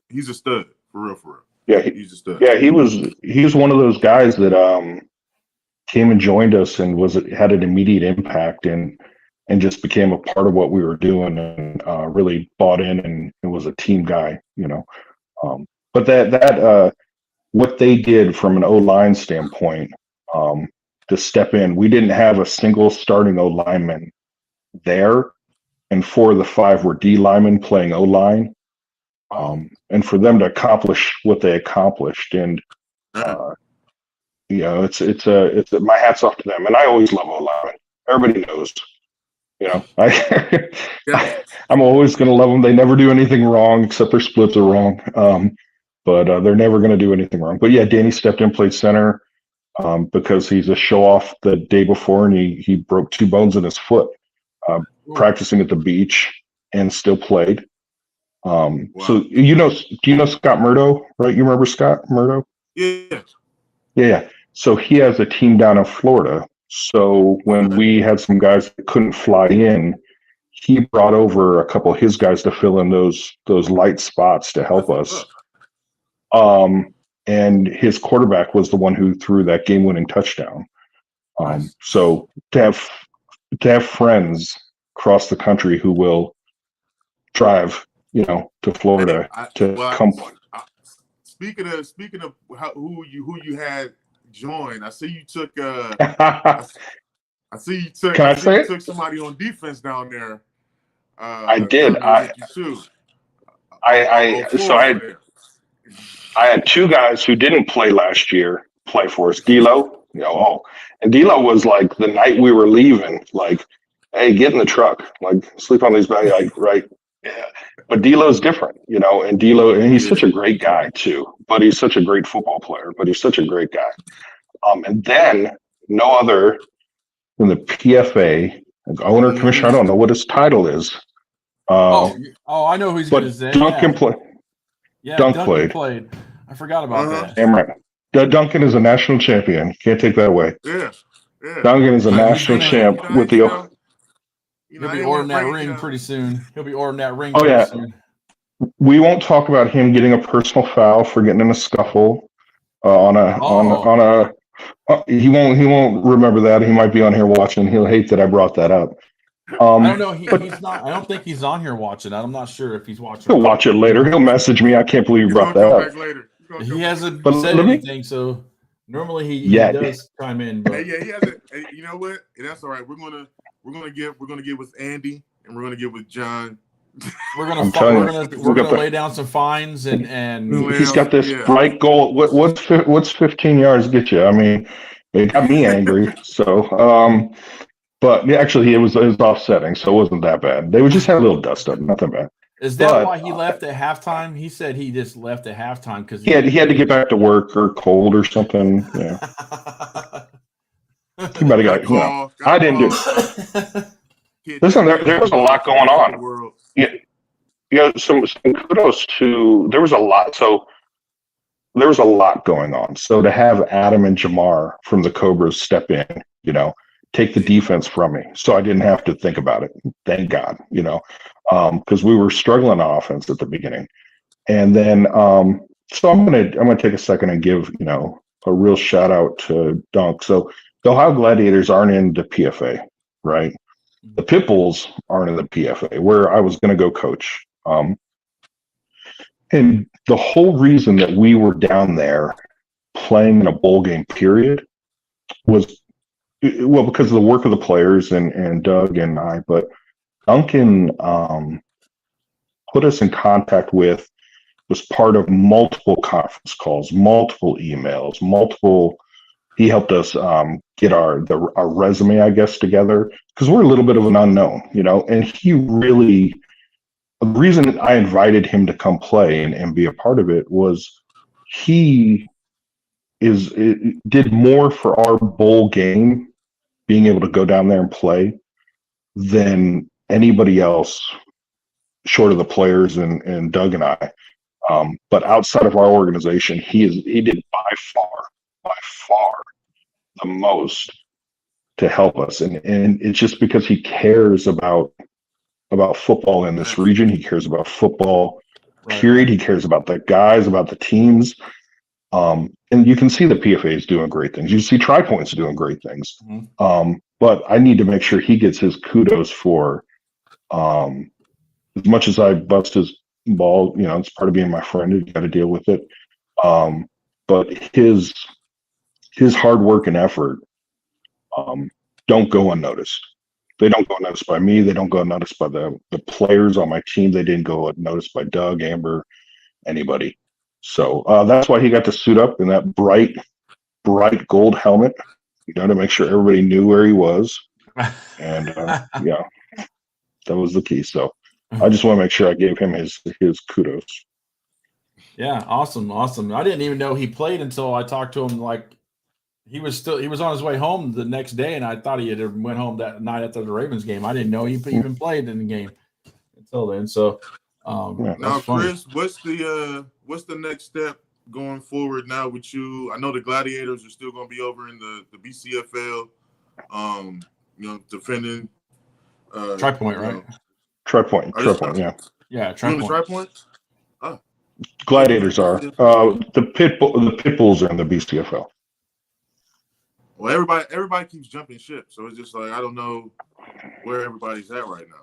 Speaker 11: he's a stud for real.
Speaker 14: Yeah,
Speaker 11: he's a stud.
Speaker 14: Yeah, he was one of those guys that came and joined us and had an immediate impact and just became a part of what we were doing and really bought in and was a team guy, you know. But that what they did from an O-line standpoint to step in, we didn't have a single starting O-lineman there, and 4 of the 5 were D linemen playing O-line. And for them to accomplish what they accomplished, and you know, it's my hat's off to them. And I always love O-linemen. Everybody knows, you know, I'm always going to love them. They never do anything wrong except their splits are wrong. But they're never going to do anything wrong. But yeah, Danny stepped in, played center because he's a show off the day before, and he broke 2 bones in his foot practicing at the beach, and still played. So do you know Scott Murdo, right? You remember Scott Murdo? Yeah. So he has a team down in Florida. So when we had some guys that couldn't fly in, he brought over a couple of his guys to fill in those light spots to help us. And his quarterback was the one who threw that game-winning touchdown. So to have friends across the country who will drive, you know, to Florida come.
Speaker 11: Speaking of who you had join, I see you took. I see you took.
Speaker 14: Can I say it?
Speaker 11: Took somebody on defense down there.
Speaker 14: I did. I had 2 guys who didn't play last year play for us. D'Lo, you know, and D'Lo was like the night we were leaving, like, hey, get in the truck, like sleep on these bags, like, right? Yeah. But D'Lo's different, you know, and he's such a great guy too. But he's such a great football player. But he's such a great guy. And then no other than the PFA owner commissioner. I don't know what his title is.
Speaker 6: I know who he's going to say.
Speaker 14: Duncan played.
Speaker 6: Yeah, Duncan played. I forgot about that.
Speaker 14: Damn right. Duncan is a national champion. Can't take that away.
Speaker 11: Yeah.
Speaker 14: Duncan is a national champ with the.
Speaker 6: He'll be ordering that ring pretty soon. Soon.
Speaker 14: We won't talk about him getting a personal foul for getting in a scuffle he won't remember that. He might be on here watching. He'll hate that I brought that up.
Speaker 6: I don't know. He's not. I don't think he's on here watching. I'm not sure if he's watching.
Speaker 14: He'll watch it later. He'll message me. I can't believe you brought that up.
Speaker 6: He hasn't said anything, so normally he does chime in. But
Speaker 11: he hasn't. You know what? That's all right. We're gonna get with Andy, and we're gonna get with John.
Speaker 6: We're gonna lay down some fines and
Speaker 14: he's got this bright goal. What's 15 yards get you? I mean, it got me angry. So, but actually, it was offsetting, so it wasn't that bad. They would just have a little dust up, not that bad.
Speaker 6: Is that why he left at halftime? He said he just left at halftime because
Speaker 14: he had to get back to work or cold or something. Yeah. He might have got. You know, I didn't do it. Listen, there was a lot going on. Yeah, some kudos to. There was a lot. So there was a lot going on. So to have Adam and Jamar from the Cobras step in, you know, take the defense from me, so I didn't have to think about it. Thank God, you know, because we were struggling on offense at the beginning, and then so I'm gonna take a second and give, you know, a real shout out to Dunk. So the Ohio Gladiators aren't in the PFA, right? The Pitbulls aren't in the PFA, where I was going to go coach. And the whole reason that we were down there playing in a bowl game period was, well, because of the work of the players and Doug and I, but Duncan put us in contact with, was part of multiple conference calls, multiple emails, multiple He helped us get our resume, I guess, together because we're a little bit of an unknown, you know. And he really, the reason I invited him to come play and be a part of it was he did more for our bowl game, being able to go down there and play, than anybody else, short of the players and Doug and I. But outside of our organization, he did by far the most to help us, and it's just because he cares about football in this region. He cares about football, period. He cares about the guys, about the teams. And you can see the PFA is doing great things. You see Tri-Point's doing great things. But I need to make sure he gets his kudos for, as much as I bust his ball, you know, it's part of being my friend. You got to deal with it. But his hard work and effort don't go unnoticed. They don't go unnoticed by me. They don't go unnoticed by the players on my team. They didn't go unnoticed by Doug, Amber, anybody. So that's why he got to suit up in that bright gold helmet, you know, to make sure everybody knew where he was. And yeah, that was the key. So I just want to make sure I gave him his kudos.
Speaker 6: Yeah, awesome. I didn't even know he played until I talked to him. Like he was on his way home the next day, and I thought he had went home that night after the Ravens game. I didn't know he even played in the game until then. So
Speaker 11: now, Chris, what's the next step going forward now with you? I know the Gladiators are still going to be over in the BCFL, you know, defending
Speaker 6: Tri-Point, right?
Speaker 14: Tri-Point, yeah.
Speaker 6: Yeah, Tri-Point.
Speaker 11: Tri-Point? Oh.
Speaker 14: Gladiators are. The pit bulls are in the BCFL.
Speaker 11: Well, everybody keeps jumping ship, so it's just like I don't know where everybody's at right now.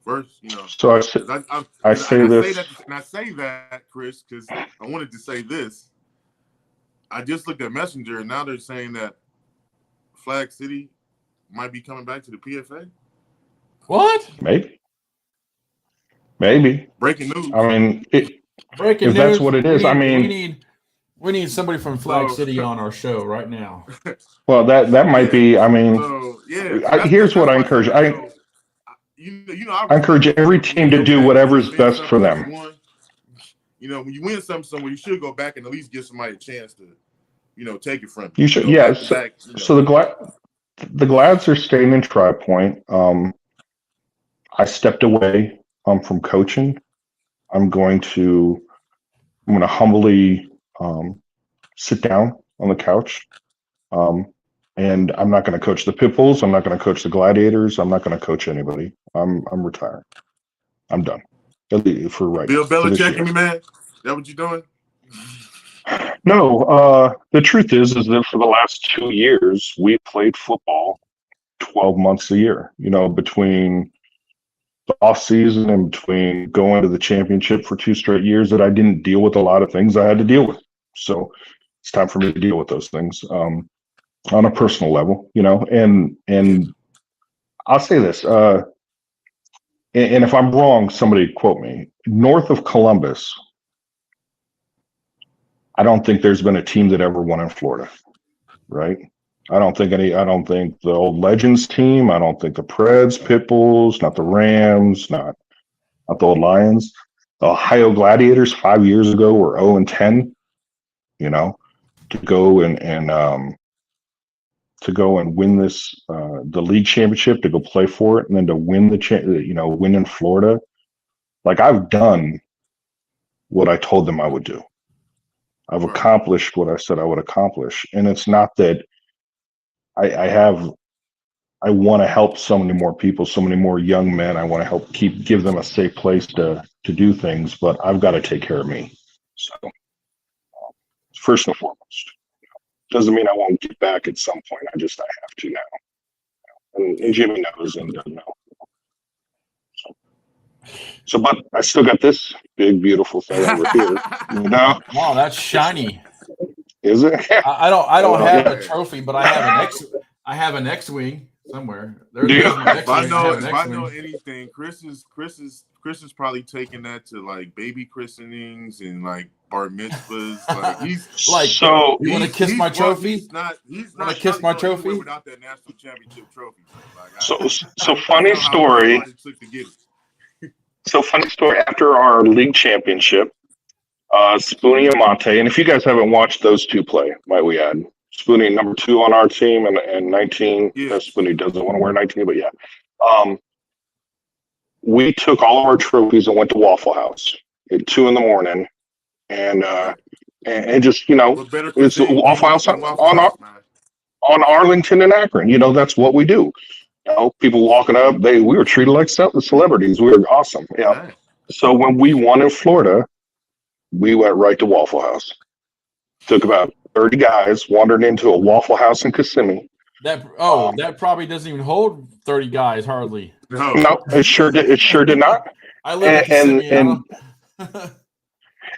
Speaker 11: First, you know.
Speaker 14: So I say
Speaker 11: that, Chris, because I wanted to say this. I just looked at Messenger, and now they're saying that Flag City might be coming back to the PFA.
Speaker 6: What?
Speaker 14: Maybe.
Speaker 11: Breaking news.
Speaker 14: I mean,
Speaker 6: breaking
Speaker 14: news. That's what it is.
Speaker 6: We need somebody from Flag City on our show right now.
Speaker 14: Well, that might be. I mean, here's what I encourage. I encourage every team to do whatever is best for them.
Speaker 11: You know, when you win something somewhere, you should go back and at least give somebody a chance to, you know, take it from you.
Speaker 14: You should, yes. Yeah, so the Glads are staying in Tri-Point. I stepped away from coaching. I'm going to humbly sit down on the couch. And I'm not going to coach the Pit Bulls. I'm not going to coach the Gladiators. I'm not going to coach anybody. I'm retired. I'm done. For right.
Speaker 11: Bill Belichick, me, man. Is that what you're doing?
Speaker 14: No. The truth is that for the last 2 years, we played football 12 months a year. You know, between the off season and between going to the championship for 2 straight years, that I didn't deal with a lot of things I had to deal with. So it's time for me to deal with those things. On a personal level, you know, and I'll say this, and if I'm wrong, somebody quote me. North of Columbus, I don't think there's been a team that ever won in Florida, right? I don't think the old Legends team, I don't think the Preds, Pitbulls, not the Rams, not the old Lions. The Ohio Gladiators 5 years ago were 0-10, you know, to go and win this the league championship, to go play for it, and then to win win in Florida. Like, I've done what I told them I would do. I've accomplished what I said I would accomplish, and it's not that I want to help so many more people, so many more young men. I want to give them a safe place to do things, but I've got to take care of me. So first and foremost. Doesn't mean I won't get back at some point. I have to now. And Jimmy knows and doesn't know. So, but I still got this big, beautiful thing over here. You know?
Speaker 6: Wow, that's shiny.
Speaker 14: Is it?
Speaker 6: I don't have a trophy, but I have an X-wing. somewhere.
Speaker 11: If I know anything, Chris is probably taking that to like baby christenings and like bar mitzvahs. Like he's
Speaker 6: like,
Speaker 14: so
Speaker 6: you want to kiss my trophy?
Speaker 11: He's not
Speaker 6: kiss my trophy
Speaker 11: without that national championship trophy. Like,
Speaker 14: so funny story. So funny story. After our league championship, Spoonie and Monte, and if you guys haven't watched those two play, might we add, Spoonie number 2 on our team and 19.
Speaker 11: Yeah.
Speaker 14: Spoonie doesn't want to wear 19, but yeah. We took all of our trophies and went to Waffle House at 2 a.m. and just, it's Waffle House on Arlington and Akron. That's what we do. People walking up, we were treated like celebrities. We were awesome. Yeah. Nice. So when we won in Florida, we went right to Waffle House. Took about 30 guys, wandered into a Waffle House in Kissimmee.
Speaker 6: That probably doesn't even hold 30 guys hardly.
Speaker 14: No, it sure did not.
Speaker 6: I live in Kissimmee.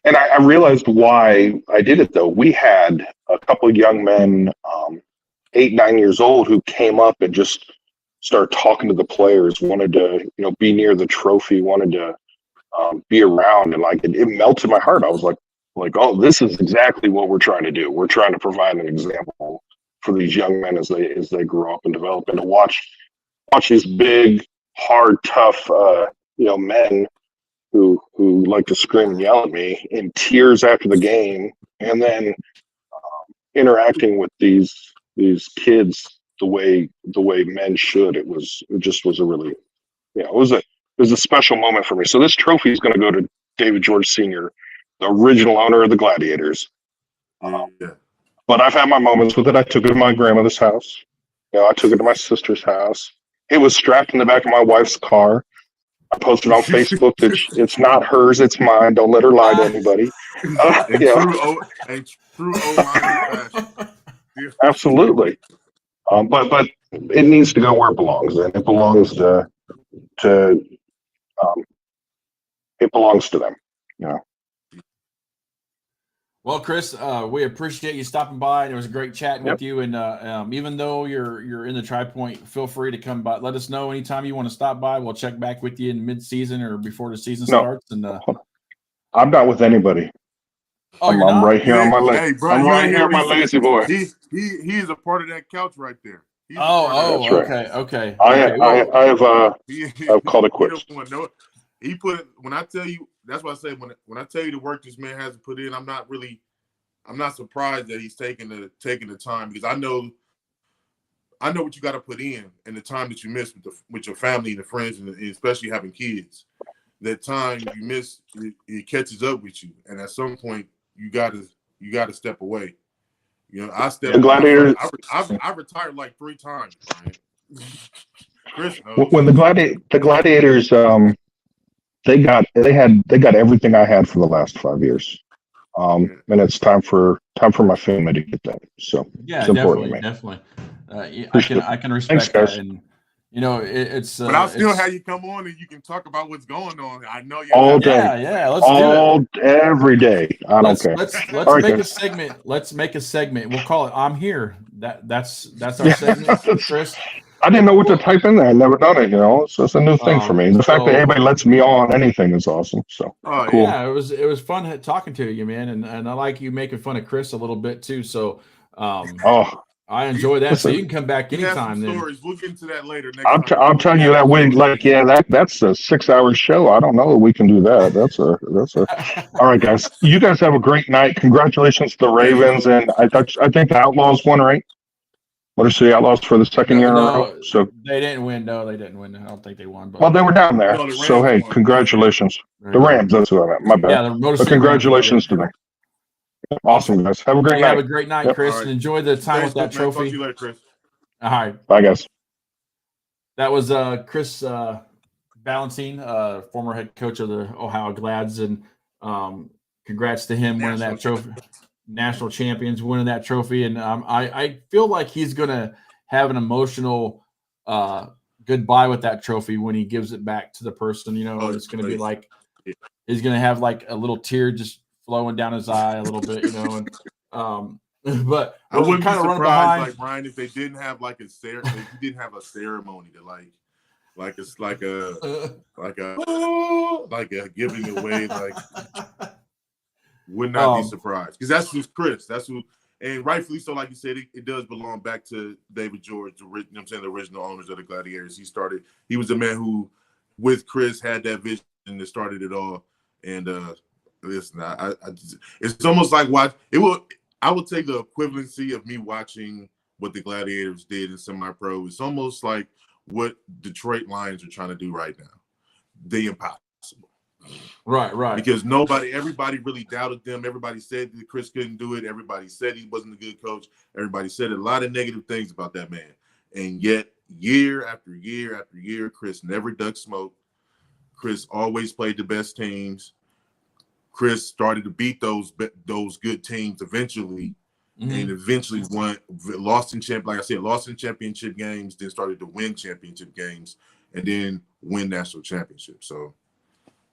Speaker 14: And I realized why I did it though. We had a couple of young men, 8, 9 years old, who came up and just started talking to the players, wanted to, be near the trophy, wanted to be around, and like it melted my heart. I was like, oh, this is exactly what we're trying to do. We're trying to provide an example for these young men as they grow up and develop, and to watch these big, hard, tough, men who like to scream and yell at me in tears after the game, and then interacting with these kids the way men should. It just was a really, it was a special moment for me. So this trophy is going to go to David George Sr., the original owner of the Gladiators. But I've had my moments with it. I took it to my grandmother's house. I took it to my sister's house. It was strapped in the back of my wife's car. I posted on Facebook that it's not hers, it's mine. Don't let her lie to anybody.
Speaker 11: True O-line fashion.
Speaker 14: Absolutely. But it needs to go where it belongs, and it belongs to them.
Speaker 6: Well, Chris, we appreciate you stopping by, and it was great chatting with you. And even though you're in the Tri-Point, feel free to come by. Let us know anytime you want to stop by. We'll check back with you in mid-season or before the season starts. And
Speaker 14: I'm not with anybody.
Speaker 6: Oh,
Speaker 14: I'm right here on my lazy.
Speaker 11: Bro,
Speaker 14: I'm right here on my lazy boy.
Speaker 11: He is a part of that couch right there.
Speaker 6: Okay.
Speaker 14: I've called it quits.
Speaker 11: He put it, when I tell you, that's what I say, when I tell you the work this man has to put in, I'm not surprised that he's taking the time, because I know what you got to put in, and the time that you miss with your family and the friends, and especially having kids. That time you miss, it catches up with you, and at some point you got to step away. I stepped.
Speaker 14: The Gladiators.
Speaker 11: I retired like 3 times. Chris knows.
Speaker 14: When the Gladiators, they got everything I had for the last 5 years, and it's time for my family to get that. So
Speaker 6: yeah,
Speaker 14: it's important to me.
Speaker 6: Definitely. I can respect
Speaker 14: Thanks,
Speaker 6: that, and it's.
Speaker 11: But I'll still have you come on and you can talk about what's going on. I know you
Speaker 14: all day.
Speaker 6: Yeah, let's do it
Speaker 14: every day. I don't care.
Speaker 6: Let's make a segment. Let's make a segment. We'll call it "I'm Here." That's our segment, Chris.
Speaker 14: I didn't know what to type in there. I never done it. It's just a new thing for me. The fact that anybody lets me on anything is awesome. So cool.
Speaker 6: Yeah, it was fun talking to you, man, and I like you making fun of Chris a little bit too. So I enjoy that. So you can come back anytime. Then
Speaker 11: stories. We'll get into that later.
Speaker 14: I'm telling you that that's a 6-hour show. I don't know that we can do that. That's a. All right, guys. You guys have a great night. Congratulations to the Ravens, and I think the Outlaws won, right? What is the Outlaws for the second year in a row? So
Speaker 6: they didn't win. No, they didn't win. I don't think they won. But
Speaker 14: well, they were down there. So hey, congratulations. The Rams. That's what I meant. My bad.
Speaker 6: Yeah,
Speaker 14: but congratulations to them. Awesome, guys. Have a great night.
Speaker 6: Have a great night, Chris, and enjoy the time with that trophy.
Speaker 11: Talk to you later, Chris.
Speaker 6: All right.
Speaker 14: Bye, guys.
Speaker 6: That was Chris Ballantine, former head coach of the Ohio Glads, and congrats to him winning that trophy. National champions winning that trophy, and I feel like he's going to have an emotional goodbye with that trophy when he gives it back to the person. It's going to be like he's going to have like a little tear just flowing down his eye a little bit, and but
Speaker 11: I wouldn't be
Speaker 6: kind of running
Speaker 11: surprised,
Speaker 6: behind.
Speaker 11: like Ryan, if they didn't have like if you didn't have a ceremony to like a giving away, like would not be surprised because that's who's Chris. That's who, and rightfully so, like you said, it does belong back to David George, the original owners of the Gladiators. He was the man who, with Chris, had that vision that started it all. And listen, it's almost like I would take the equivalency of me watching what the Gladiators did in semi-pro. It's almost like what Detroit Lions are trying to do right now. The impossible.
Speaker 6: Right.
Speaker 11: Because everybody really doubted them. Everybody said that Chris couldn't do it. Everybody said he wasn't a good coach. Everybody said a lot of negative things about that man. And yet, year after year after year, Chris never ducked smoke. Chris always played the best teams. Chris started to beat those good teams eventually, and eventually lost in championship games, then started to win championship games, and then win national championships. So,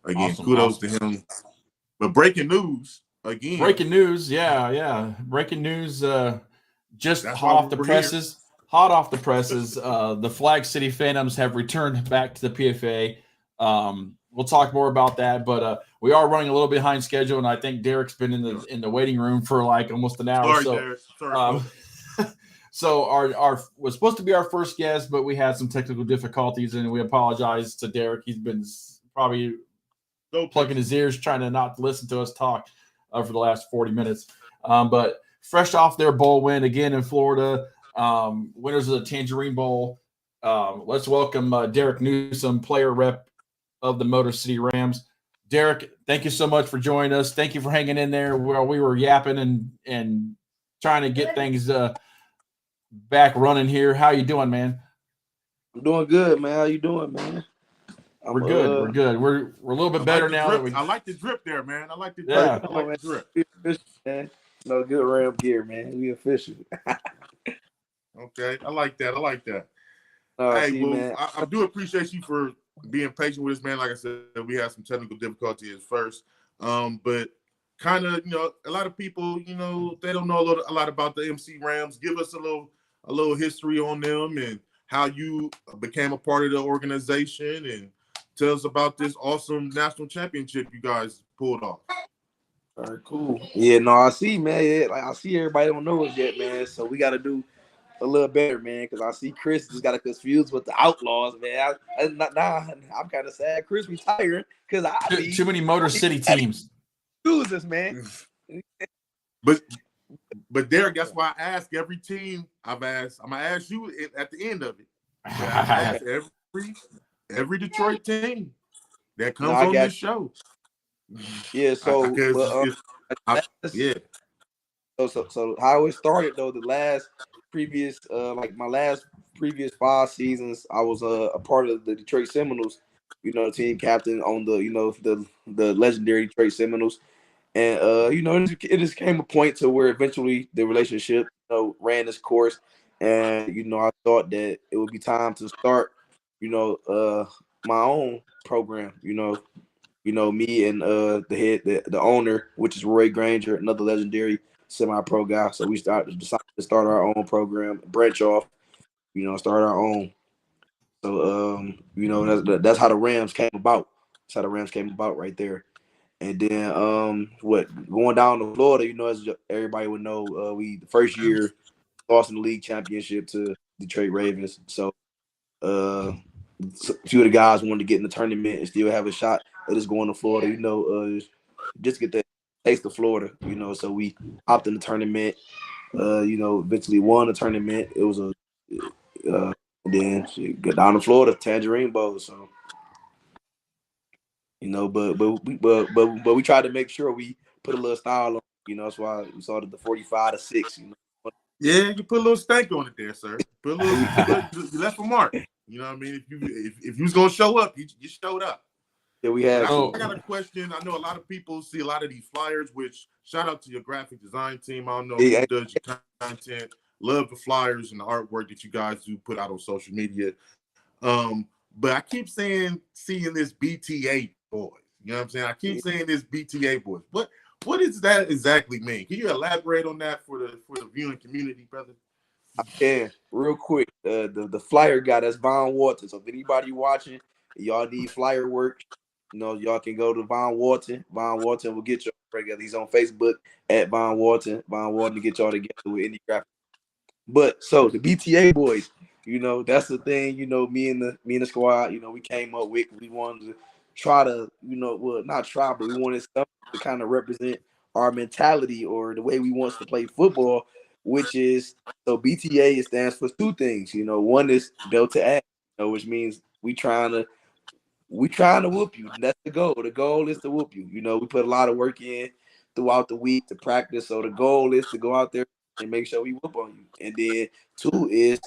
Speaker 11: again, kudos to him. But breaking news again.
Speaker 6: Breaking news, yeah. Breaking news, just hot off the presses. The Flag City Phantoms have returned back to the PFA. We'll talk more about that, but we are running a little behind schedule, and I think Derek's been in the waiting room for like almost an hour.
Speaker 11: Sorry, Derek. Sorry.
Speaker 6: So our was supposed to be our first guest, but we had some technical difficulties, and we apologize to Derek. He's been probably plugging his ears, trying to not listen to us talk for the last 40 minutes. But fresh off their bowl win again in Florida, winners of the Tangerine Bowl. Let's welcome Derek Newsom, player rep of the Motor City Rams. Derek, thank you so much for joining us. Thank you for hanging in there while we were yapping and trying to get things back running here. How you doing, man?
Speaker 3: I'm doing good, man. How you doing, man?
Speaker 6: We're good. We're good. We're a little bit better now.
Speaker 11: I like the drip there, man. I like the drip. I like the drip.
Speaker 3: We official, man. No good Ram gear, man. We official.
Speaker 11: Okay, I like that.
Speaker 3: Hey,
Speaker 11: man. I do appreciate you for being patient with us, man. Like I said, we had some technical difficulties at first, but kind of, a lot of people, they don't know a lot about the MC Rams. Give us a little history on them and how you became a part of the organization, and tell us about this awesome national championship you guys pulled off.
Speaker 3: All right, cool. Yeah, no, I see, man. Yeah, like I see everybody don't know us yet, man. So we got to do a little better, man, because I see Chris just got to confuse with the Outlaws, man. I'm kind of sad Chris retiring because
Speaker 6: too many Motor City teams.
Speaker 3: Use this, man.
Speaker 11: But Derek, that's why I ask every team I've asked. I'm gonna ask you at the end of it. I ask every Detroit team that comes on this show.
Speaker 3: Yeah, so So how it started though, my last previous 5 seasons, I was a part of the Detroit Seminoles, team captain on the legendary Detroit Seminoles. And it just came a point to where eventually the relationship ran its course, and I thought that it would be time to start my own program. Me and the owner, which is Roy Granger, another legendary semi-pro guy. So we decided to start our own program, branch off, start our own. So that's how the Rams came about. That's how the Rams came about right there. And then going down to Florida, as everybody would know, the first year lost in the league championship to Detroit Ravens. So a few of the guys wanted to get in the tournament and still have a shot at just going to Florida, just get that taste of Florida, So we hopped in the tournament, eventually won the tournament. It was then got down to Florida, Tangerine Bowl. So, but we tried to make sure we put a little style on. That's why we saw the 45-6.
Speaker 11: Yeah, you put a little stank on it there, sir. Put a little, you left a mark. You know what I mean? If you was gonna show up, you showed up.
Speaker 3: Yeah, we had.
Speaker 11: I got a question. I know a lot of people see a lot of these flyers, which shout out to your graphic design team. I don't know who does your content. Love the flyers and the artwork that you guys do put out on social media. But I keep seeing this BTA boys. You know what I'm saying? I keep saying this BTA boys. What does that exactly mean? Can you elaborate on that for the viewing community, brother?
Speaker 3: Yeah, real quick. The flyer guy, that's Von Walton. So if anybody watching, y'all need flyer work, y'all can go to Von Walton. Von Walton will get you together. He's on Facebook at Von Walton. Von Walton to get y'all together with any graphic. But so the BTA boys, that's the thing. Me and the squad, we came up with. We wanted to try to, well, not try, but we wanted something to kind of represent our mentality or the way we want to play football, which is so BTA, it stands for two things. One is built to act, which means we trying to whoop you. That's the goal. The goal is to whoop you. We put a lot of work in throughout the week to practice. So the goal is to go out there and make sure we whoop on you. And then two is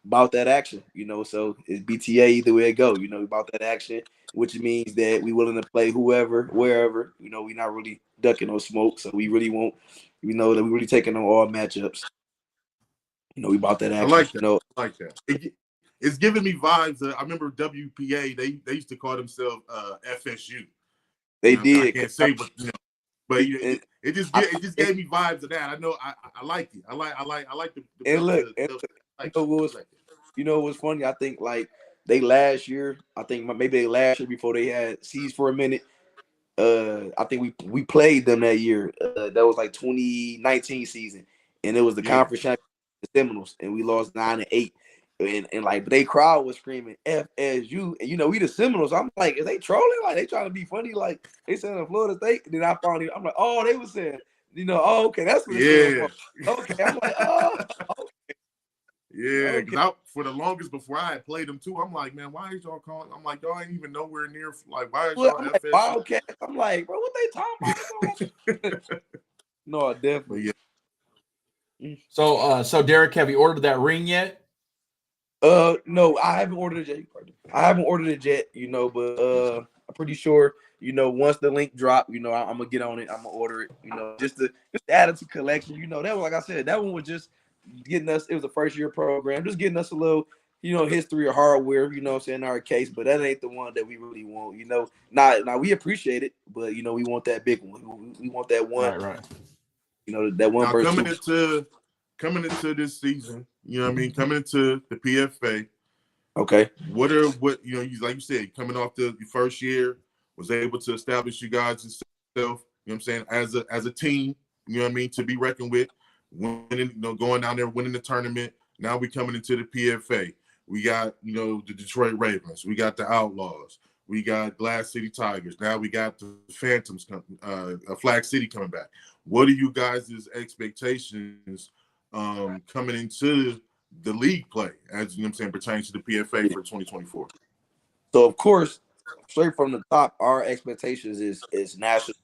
Speaker 3: about that action. So it's BTA either way it go. About that action, which means that we willing to play whoever, wherever. We not really ducking no smoke. So we really won't. That we really taking on all matchups. We about that action.
Speaker 11: I like that. I like that. It's giving me vibes. I remember WPA. They used to call themselves FSU.
Speaker 3: They did.
Speaker 11: I can't say, but it just gave me vibes of that. I know. I like it. I like the
Speaker 3: and look. What's funny? I think like they last year. I think maybe they last year before they had Seas for a minute. I think we played them that year. That was like 2019 season, and it was the conference champion, the Seminoles, and we lost 9-8. And like, but they crowd was screaming FSU, and we the Seminoles. I'm like, is they trolling? Like they trying to be funny? Like they said in Florida State. And then I finally, I'm like, oh, they was saying, oh, okay, that's what it is. Okay, I'm like, oh, okay.
Speaker 11: Yeah, because for the longest before I had played them too, I'm like, man, why is y'all calling? I'm like, y'all ain't even nowhere near. Like, why is y'all FSU?
Speaker 3: Wildcat. I'm like, bro, what they talking about? No, definitely.
Speaker 11: Yeah.
Speaker 6: So Derek, have you ordered that ring yet?
Speaker 3: No, I haven't ordered it yet. But I'm pretty sure, once the link drop, I'm gonna get on it. I'm gonna order it, just to add it to collection. That was, like I said, that one was just getting us. It was a first year program, just getting us a little, history of hardware. In our case, but that ain't the one that we really want. Now we appreciate it, but we want that big one. We want that one.
Speaker 6: Right.
Speaker 3: That one.
Speaker 11: Now coming into this season, coming into the PFA.
Speaker 3: Okay.
Speaker 11: What like you said, coming off the first year, was able to establish you guys yourself, as a team, to be reckoned with, winning, going down there, winning the tournament. Now we coming into the PFA. We got, the Detroit Ravens. We got the Outlaws. We got Glass City Tigers. Now we got the Phantoms, Flag City coming back. What are you guys' expectations coming into the league play, as pertains to the PFA for 2024?
Speaker 3: So of course, straight from the top, our expectations is national,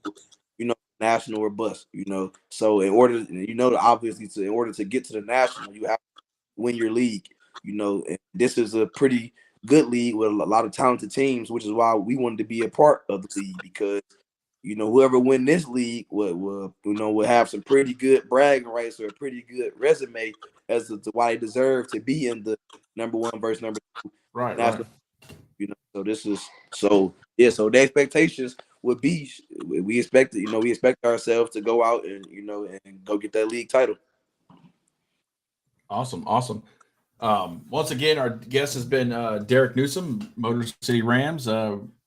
Speaker 3: national or bust, So in order, obviously, in order to get to the national, you have to win your league, And this is a pretty good league with a lot of talented teams, which is why we wanted to be a part of the league, because whoever win this league will have some pretty good bragging rights or a pretty good resume as to why they deserve to be in the number one versus number two.
Speaker 6: Right.
Speaker 3: So this is so the expectations would be we expect ourselves to go out and and go get that league title.
Speaker 6: Awesome. Once again, our guest has been Derek Newsom, Motor City Rams,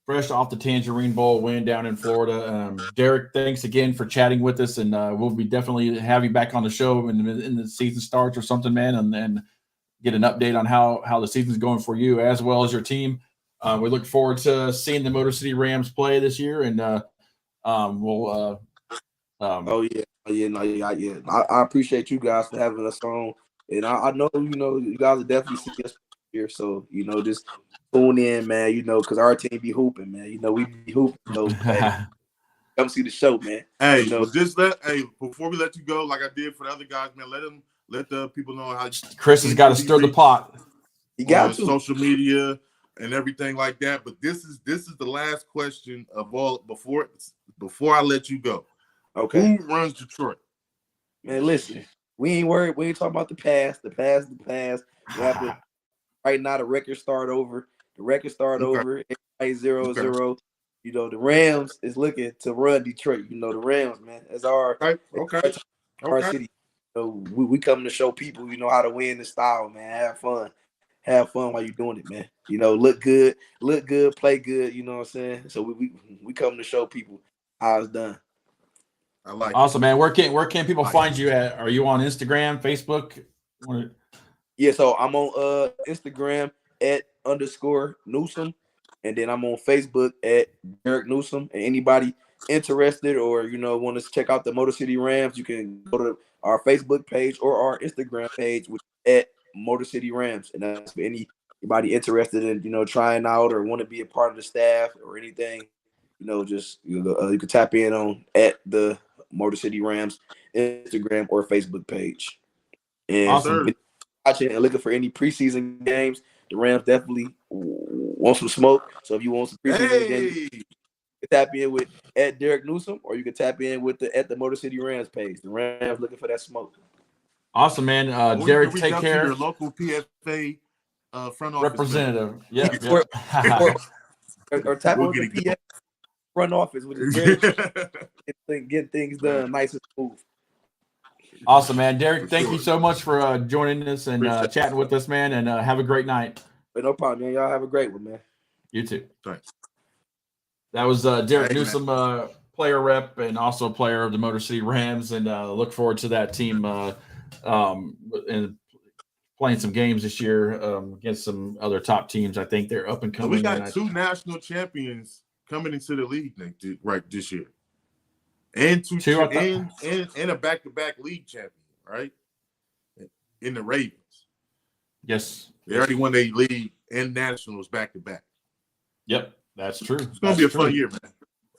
Speaker 6: fresh off the Tangerine Bowl win down in Florida. Derek, thanks again for chatting with us, and we'll be definitely have you back on the show when the season starts or something, man, and then get an update on how the season's going for you as well as your team. We look forward to seeing the Motor City Rams play this year, and we'll.
Speaker 3: I appreciate you guys for having us on, and I know you guys will definitely see us here. So just tune in, man. Because our team be hooping, man. We be hooping. Come see the show, man.
Speaker 11: Hey, before we let you go, like I did for the other guys, man, let the people know how
Speaker 6: Chris has got to stir the pot.
Speaker 3: He got to
Speaker 11: social media and everything like that. But this is the last question of all before I let you go.
Speaker 3: Okay.
Speaker 11: Who runs Detroit?
Speaker 3: Man, listen, we ain't worried. We ain't talking about the past. The past is the past. We have to, right now, the record start over. The record start over. Everybody 0-0. You know, the Rams is looking to run Detroit. You know, the Rams, man, as our city. So we come to show people, you know, how to win in style, man. Have fun while you're doing it, man. You know, look good, play good. You know what I'm saying? So we come to show people how it's done.
Speaker 11: I like
Speaker 6: awesome, man. Where can people find you at? Are you on Instagram, Facebook?
Speaker 3: Yeah, so I'm on Instagram at _Newsome, and then I'm on Facebook at Derek Newsome. And anybody interested or want to check out the Motor City Rams, you can go to our Facebook page or our Instagram page, which is at Motor City Rams, and that's for anybody interested in trying out or want to be a part of the staff or anything. Just you can tap in on at the Motor City Rams Instagram or Facebook page. And
Speaker 6: awesome.
Speaker 3: Watching and looking for any preseason games, the Rams definitely want some smoke. So if you want some preseason games, you can tap in with at Derek Newsome, or you can tap in with at the Motor City Rams page. The Rams looking for that smoke.
Speaker 6: Awesome, man. Derek, take care.
Speaker 11: Your local PFA front office
Speaker 6: representative. Yeah.
Speaker 3: Or tap on the PFA front office, which is very get things done nice and smooth.
Speaker 6: Awesome, man. Derek, thank you so much for joining us and chatting with us, man, and have a great night.
Speaker 3: But no problem, man. Y'all have a great one, man.
Speaker 6: You too.
Speaker 11: Thanks.
Speaker 6: That was Derek Newsome, player rep and also player of the Motor City Rams, and look forward to that team and playing some games this year against some other top teams. I think they're up and coming.
Speaker 11: We got two national champions coming into the league this year. And and a back-to-back league champion, right? In the Ravens.
Speaker 6: Yes.
Speaker 11: They already won their league and nationals back-to-back.
Speaker 6: Yep, that's true.
Speaker 11: It's going to be a fun year, man.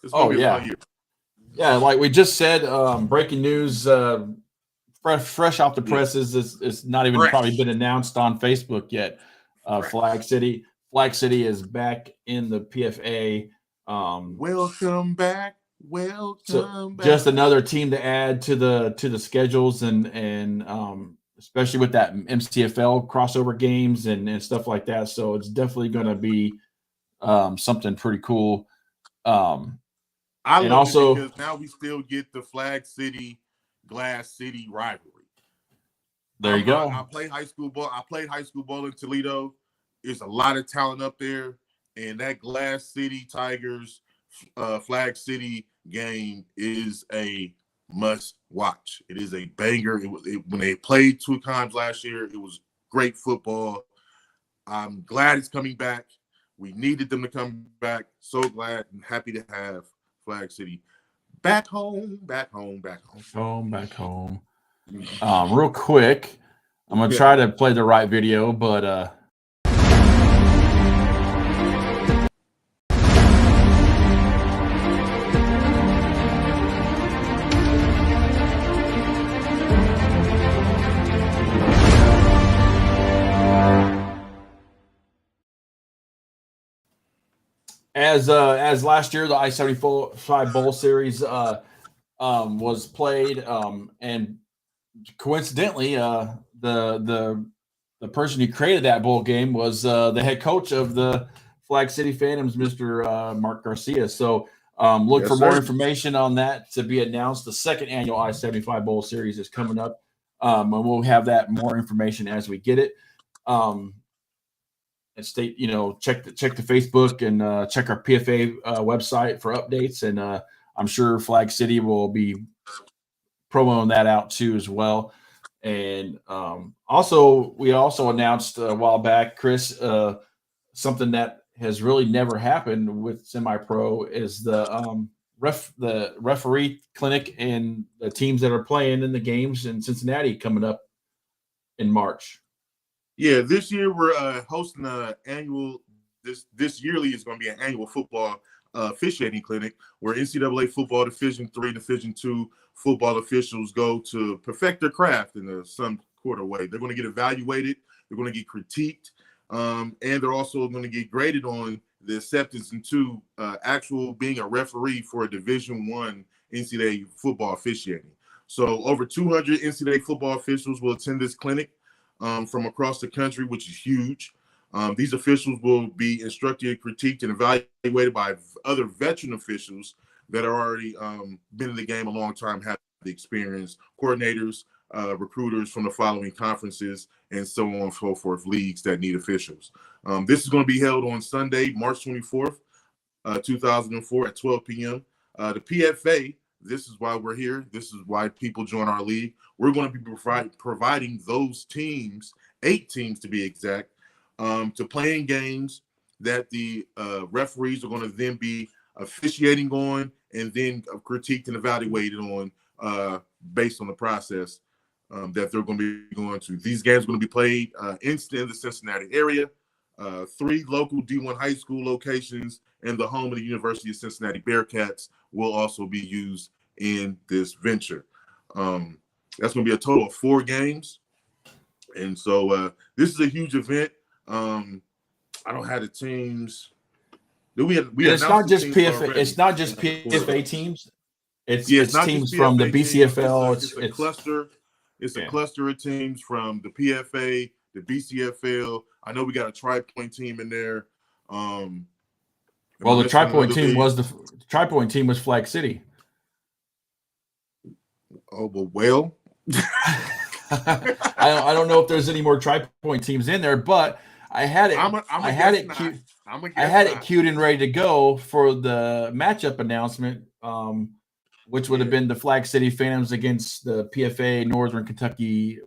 Speaker 11: It's going to be a fun year.
Speaker 6: Yeah, like we just said, breaking news, fresh off the presses. It's not even probably been announced on Facebook yet. Flag City is back in the PFA.
Speaker 11: Welcome back.
Speaker 6: Just another team to add to the schedules and especially with that MCFL crossover games and stuff like that. So it's definitely going to be something pretty cool.
Speaker 11: I love it because now we still get the Flag City Glass City rivalry.
Speaker 6: There you go.
Speaker 11: I played high school ball. I played high school ball in Toledo. There's a lot of talent up there, and that Glass City Tigers Flag City game is a must watch. It is a banger. When they played 2 times last year, it was great football. I'm glad it's coming back. We needed them to come back. So glad and happy to have Flag City back home.
Speaker 6: Real quick, I'm gonna try to play the right video, but as last year, the I-75 Bowl Series was played, and coincidentally, the person who created that bowl game was the head coach of the Flag City Phantoms, Mr. Mark Garcia. So look for more information on that to be announced. The second annual I-75 Bowl Series is coming up, and we'll have that more information as we get it. And check the Facebook and check our PFA website for updates. And I'm sure Flag City will be promoting that out too as well. And we also announced a while back, Chris, something that has really never happened with semi-pro is the referee clinic and the teams that are playing in the games in Cincinnati coming up in March.
Speaker 11: Yeah, this year we're hosting an annual. This yearly is going to be an annual football officiating clinic where NCAA football Division III, Division II football officials go to perfect their craft in some sort of way. They're going to get evaluated, they're going to get critiqued, and they're also going to get graded on the acceptance into actual being a referee for a Division I NCAA football officiating. So over 200 NCAA football officials will attend this clinic from across the country, which is huge. These officials will be instructed, critiqued, and evaluated by other veteran officials that are already been in the game a long time, have the experience, coordinators, recruiters from the following conferences, and so on and so forth, leagues that need officials. This is going to be held on Sunday, March 24th, 2004 at 12 p.m. The PFA, this is why we're here. This is why people join our league. We're going to be providing those teams, 8 teams to be exact, to play in games that the referees are going to then be officiating on and then critiqued and evaluated on based on the process that they're going to be going to. These games are going to be played in the Cincinnati area, 3 local D1 high school locations, and the home of the University of Cincinnati Bearcats will also be used in this venture. That's going to be a total of 4 games. And so this is a huge event. I don't have the teams.
Speaker 6: It's not just PFA. It's not just PFA teams. It's teams from the BCFL.
Speaker 11: It's a cluster. It's a cluster of teams from the PFA, the BCFL. I know we got a Tri-Point team in there.
Speaker 6: Well, the Tri-Point team was Flag City.
Speaker 11: Oh, well.
Speaker 6: I don't know if there's any more Tri-Point teams in there, but I had it queued and ready to go for the matchup announcement, which would have been the Flag City Phantoms against the PFA Northern Kentucky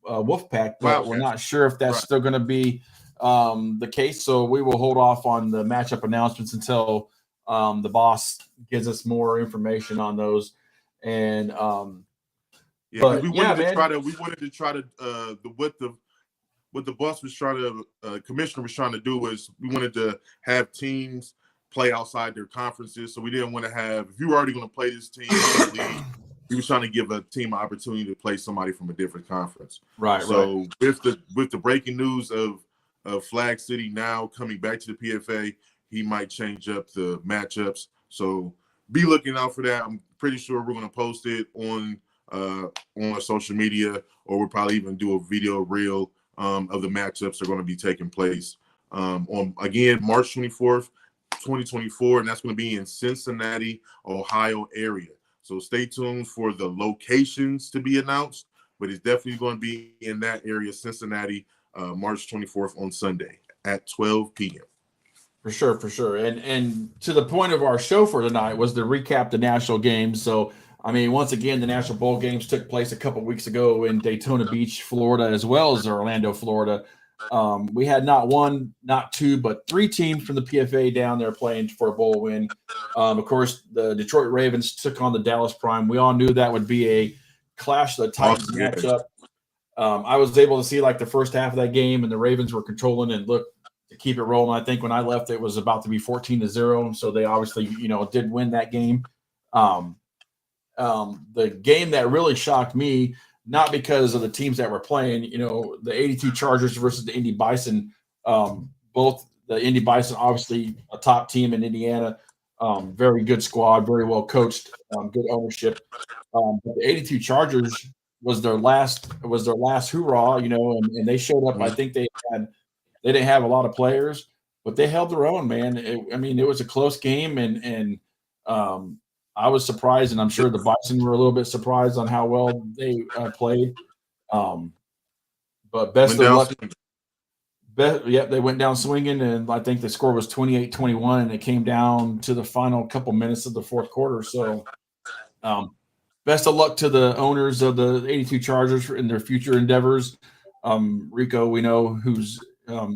Speaker 6: Wolfpack. But we're not sure if that's still going to be the case, so we will hold off on the matchup announcements until the boss gives us more information on those. And
Speaker 11: we wanted to try to what the boss was trying to commissioner was trying to do was we wanted to have teams play outside their conferences, so we didn't want to have, if you were already going to play this team in the league, we were trying to give a team an opportunity to play somebody from a different conference. So with the breaking news of Flag City now coming back to the PFA, he might change up the matchups. So be looking out for that. I'm pretty sure we're going to post it on our social media, or we'll probably even do a video reel of the matchups that are going to be taking place on, again, March 24th, 2024, and that's going to be in Cincinnati, Ohio area. So stay tuned for the locations to be announced, but it's definitely going to be in that area, Cincinnati, March 24th on Sunday at 12 p.m.
Speaker 6: For sure. And to the point of our show for tonight was to recap the national games. So, I mean, once again, the National Bowl games took place a couple weeks ago in Daytona Beach, Florida, as well as Orlando, Florida. We had not 1, not 2, but 3 teams from the PFA down there playing for a bowl win. Of course, the Detroit Ravens took on the Dallas Prime. We all knew that would be a Clash of the Titans matchup. I was able to see like the first half of that game, and the Ravens were controlling and looked to keep it rolling. I think when I left, it was about to be 14-0, so they obviously, did win that game. The game that really shocked me, not because of the teams that were playing, the 82 Chargers versus the Indy Bison. Both the Indy Bison, obviously a top team in Indiana, very good squad, very well coached, good ownership. But the 82 Chargers was their last hoorah, and they showed up. I think they didn't have a lot of players, but they held their own, man. It was a close game, and I was surprised, and I'm sure the Bison were a little bit surprised on how well they played. But best of luck. They went down swinging, and I think the score was 28-21, and it came down to the final couple minutes of the fourth quarter. So best of luck to the owners of the 82 Chargers in their future endeavors. Rico, we know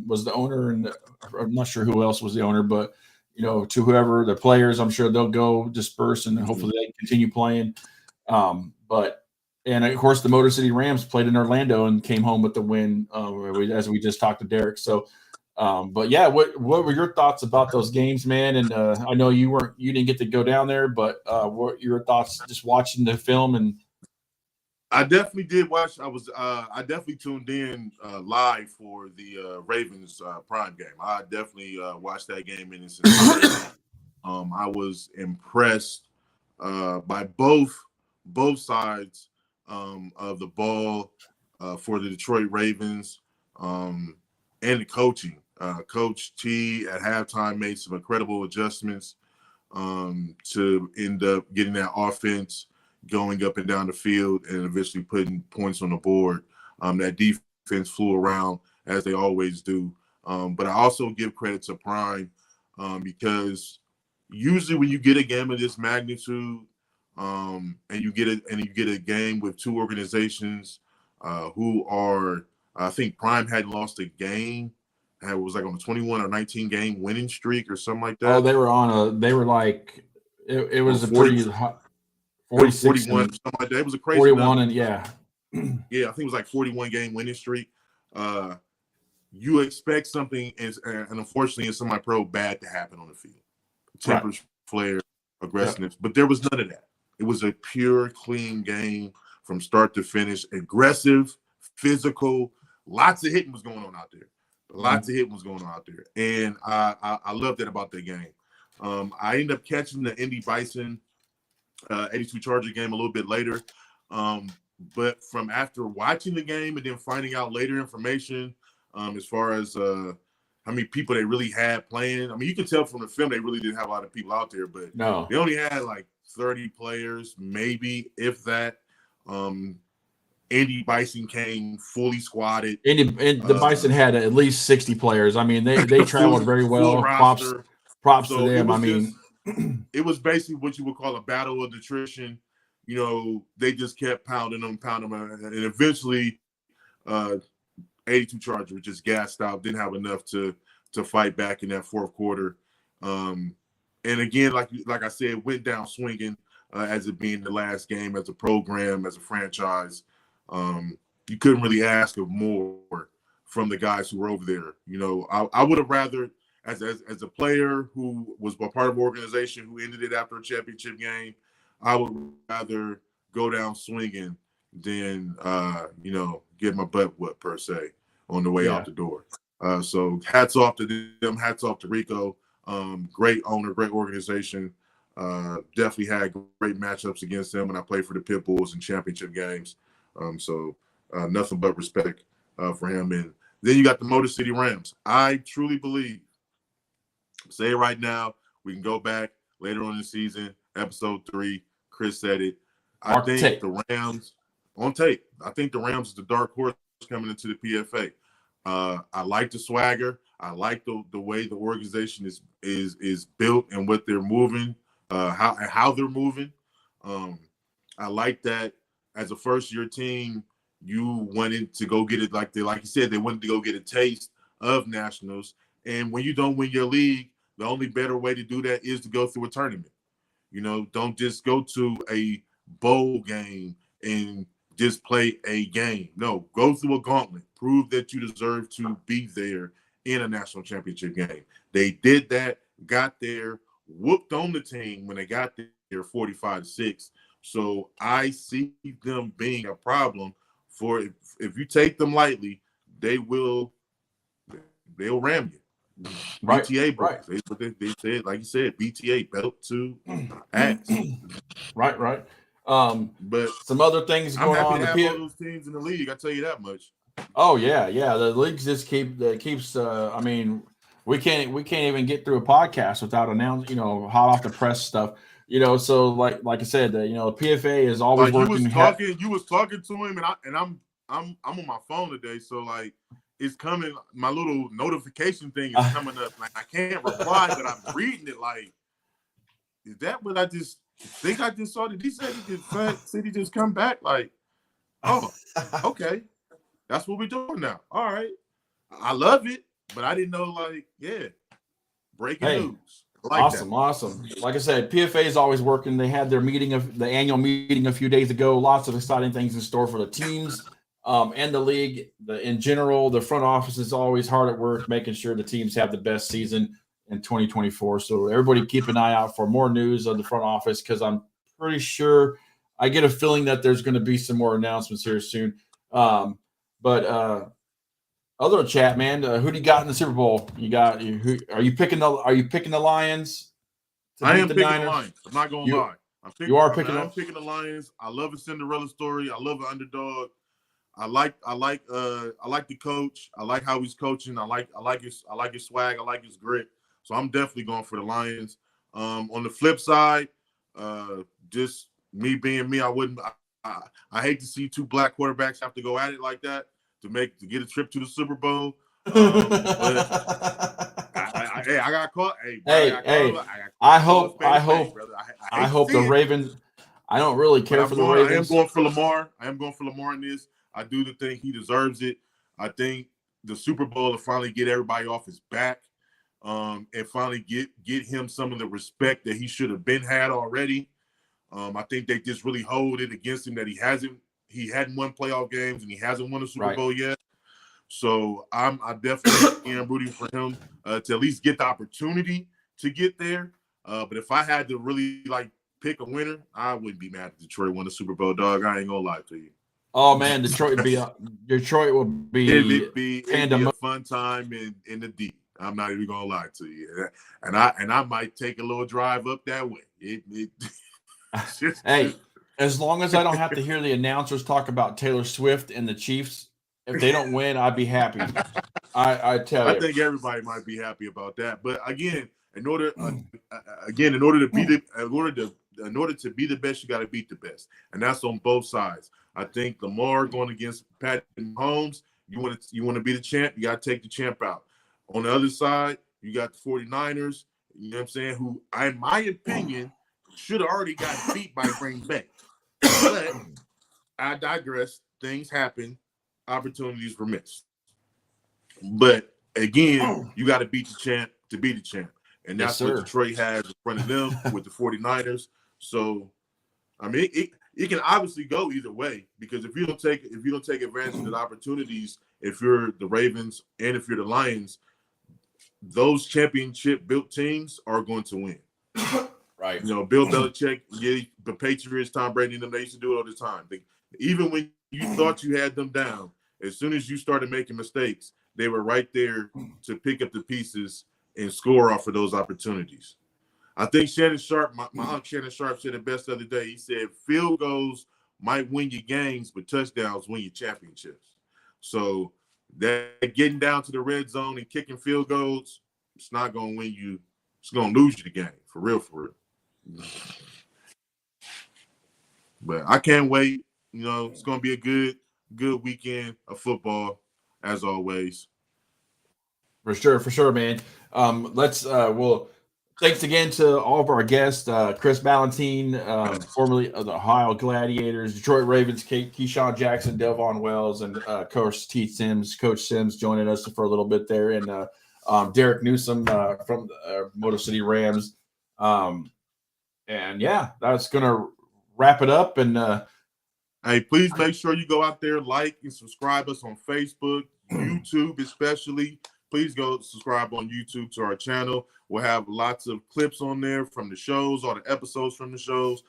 Speaker 6: was the owner, and I'm not sure who else was the owner, but to whoever the players, I'm sure they'll go disperse and hopefully they continue playing. And of course, the Motor City Rams played in Orlando and came home with the win, as we just talked to Derek. So, but yeah, what were your thoughts about those games, man? And I know you didn't get to go down there, but what your thoughts just watching the film? And
Speaker 11: I definitely did watch. I definitely tuned in live for the Ravens Prime game. I definitely watched that game in its entirety. I was impressed by both sides of the ball for the Detroit Ravens and the coaching. Coach T at halftime made some incredible adjustments to end up getting that offense going up and down the field and eventually putting points on the board. That defense flew around as they always do. But I also give credit to Prime because usually when you get a game of this magnitude and you get a game with two organizations who are, I think Prime hadn't lost a game. It was like on a 21 or 19 game winning streak or something like that.
Speaker 6: Oh, they were like, it was a
Speaker 11: 40,
Speaker 6: pretty hot, 46
Speaker 11: 41 or something like that. It was a crazy
Speaker 6: 41
Speaker 11: number.
Speaker 6: and yeah.
Speaker 11: Yeah, I think it was like 41 game winning streak. You expect something, and unfortunately in semi-pro, bad to happen on the field. Tempers, flare, aggressiveness. But there was none of that. It was a pure, clean game from start to finish. Aggressive, physical, lots of hitting was going on out there. Lots of hitting was going on out there. And I love that about that game. I ended up catching the Indy Bison 82 Charger game a little bit later. But from after watching the game and then finding out later information as far as how many people they really had playing. I mean, you can tell from the film they really didn't have a lot of people out there, but they only had like 30 players, maybe, if that. Indy Bison came fully squatted.
Speaker 6: The Bison had at least 60 players. I mean, they traveled very well. Props to them. I mean,
Speaker 11: it was basically what you would call a battle of attrition. You know, they just kept pounding them, and eventually 82 Chargers just gassed out, didn't have enough to fight back in that fourth quarter. And again, like I said, went down swinging as it being the last game as a program, as a franchise. You couldn't really ask of more from the guys who were over there. You know, I would have rather, as a player who was a part of an organization who ended it after a championship game, I would rather go down swinging than, get my butt whooped, per se, on the way out the door. So hats off to them. Hats off to Rico. Great owner, great organization. Definitely had great matchups against them when I played for the Pit Bulls in championship games. So nothing but respect for him. And then you got the Motor City Rams. I truly believe, say it right now, we can go back later on in the season, episode 3. Chris said it. I think the Rams, on tape, I think the Rams is the dark horse coming into the PFA. I like the swagger. I like the way the organization is built and what they're moving, how they're moving. I like that as a first-year team, you wanted to go get it, like you said, they wanted to go get a taste of nationals. And when you don't win your league, the only better way to do that is to go through a tournament. You know, don't just go to a bowl game and just play a game. No, go through a gauntlet. Prove that you deserve to be there in a national championship game. They did that, got there, whooped on the team when they got there 45-6. So I see them being a problem for if you take them lightly, they'll ram you.
Speaker 6: Right,
Speaker 11: BTA boys. Right. They said, like you said, BTA belt to ass.
Speaker 6: Right.
Speaker 11: But
Speaker 6: some other things going on.
Speaker 11: I'm happy to have all those teams in the league. I tell you that much.
Speaker 6: Oh yeah. The leagues just keeps. I mean, we can't even get through a podcast without announcing, hot off the press stuff. So like I said, PFA is always working.
Speaker 11: You was talking to him, and I'm on my phone today, so like it's coming. My little notification thing is coming up. Like I can't reply, but I'm reading it. Like, is that what I just think I just saw? Did he say he just come back? Like, oh, okay, that's what we're doing now. All right, I love it, but I didn't know. Like, yeah, breaking news.
Speaker 6: Awesome. Like I said, PFA is always working. They had their the annual meeting a few days ago. Lots of exciting things in store for the teams and the league. In general, the front office is always hard at work, making sure the teams have the best season in 2024. So everybody keep an eye out for more news of the front office, because I'm pretty sure, I get a feeling that there's going to be some more announcements here soon. Other chat, man. Who do you got in the Super Bowl? Are you picking the Lions?
Speaker 11: I am picking the Lions. I'm not gonna lie.
Speaker 6: I'm picking
Speaker 11: the Lions. I love a Cinderella story. I love an underdog. I like the coach. I like how he's coaching. I like his swag. I like his grit. So I'm definitely going for the Lions. On the flip side, just me being me, I hate to see two black quarterbacks have to go at it like that to get a trip to the Super Bowl. But I got caught.
Speaker 6: I hope the Ravens. I don't really care for the Ravens.
Speaker 11: I am going for Lamar. I am going for Lamar in this. I do think he deserves it. I think the Super Bowl will finally get everybody off his back, and finally get him some of the respect that he should have been had already. I think they just really hold it against him that he hadn't won playoff games and he hasn't won a Super Bowl yet. So I definitely am rooting for him to at least get the opportunity to get there. But if I had to really pick a winner, I wouldn't be mad if Detroit won the Super Bowl, dog. I ain't gonna lie to you.
Speaker 6: Oh man, Detroit would be
Speaker 11: it'd be a fun time in the D. I'm not even gonna lie to you, and I might take a little drive up that way.
Speaker 6: Hey, as long as I don't have to hear the announcers talk about Taylor Swift and the Chiefs, if they don't win, I'd be happy. I tell you.
Speaker 11: I think everybody might be happy about that. But again, in order to be the best, you got to beat the best, and that's on both sides. I think Lamar going against Patrick Mahomes, you want to be the champ, you got to take the champ out. On the other side, you got the 49ers, you know what I'm saying, who, in my opinion, should have already got beat by Green Bay. But I digress. Things happen. Opportunities were missed. But again, you got to beat the champ to be the champ. And that's what Detroit has in front of them with the 49ers. So, I mean, it can obviously go either way, because if you don't take advantage of the opportunities, if you're the Ravens and if you're the Lions, those championship built teams are going to win.
Speaker 6: Right.
Speaker 11: You know, Bill Belichick, the Patriots, Tom Brady, and them, they used to do it all the time. Even when you thought you had them down, as soon as you started making mistakes, they were right there to pick up the pieces and score off of those opportunities. I think Shannon Sharp, my Uncle Shannon Sharp said it best the other day. He said, field goals might win you games, but touchdowns win you championships. So that getting down to the red zone and kicking field goals, it's not going to win you. It's going to lose you the game, for real, for real. But I can't wait. You know, it's going to be a good weekend of football, as always.
Speaker 6: For sure, man. Thanks again to all of our guests, Chris Ballantine, formerly of the Ohio Gladiators, Detroit Ravens, Keyshawn Jackson, Delvon Wells, and Coach Sims joining us for a little bit there, and Derek Newsom from the Motor City Rams. And yeah, that's going to wrap it up. And
Speaker 11: hey, please make sure you go out there, like and subscribe us on Facebook, YouTube especially. Please go subscribe on YouTube to our channel. We'll have lots of clips on there from the shows, all the episodes from the shows.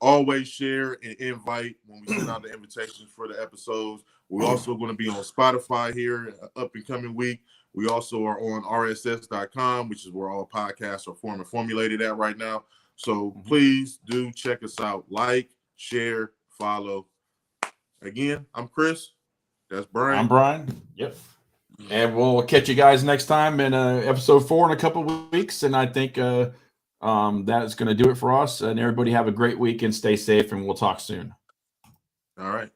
Speaker 11: Always share and invite when we send out the invitations for the episodes. We're also going to be on Spotify here up and coming week. We also are on rss.com, which is where all podcasts are formulated at right now. So please do check us out. Like, share, follow. Again, I'm Chris. That's Brian.
Speaker 6: I'm Brian. Yep. And we'll catch you guys next time in episode 4 in a couple of weeks. And I think that is going to do it for us. And everybody have a great week and stay safe. And we'll talk soon.
Speaker 11: All right.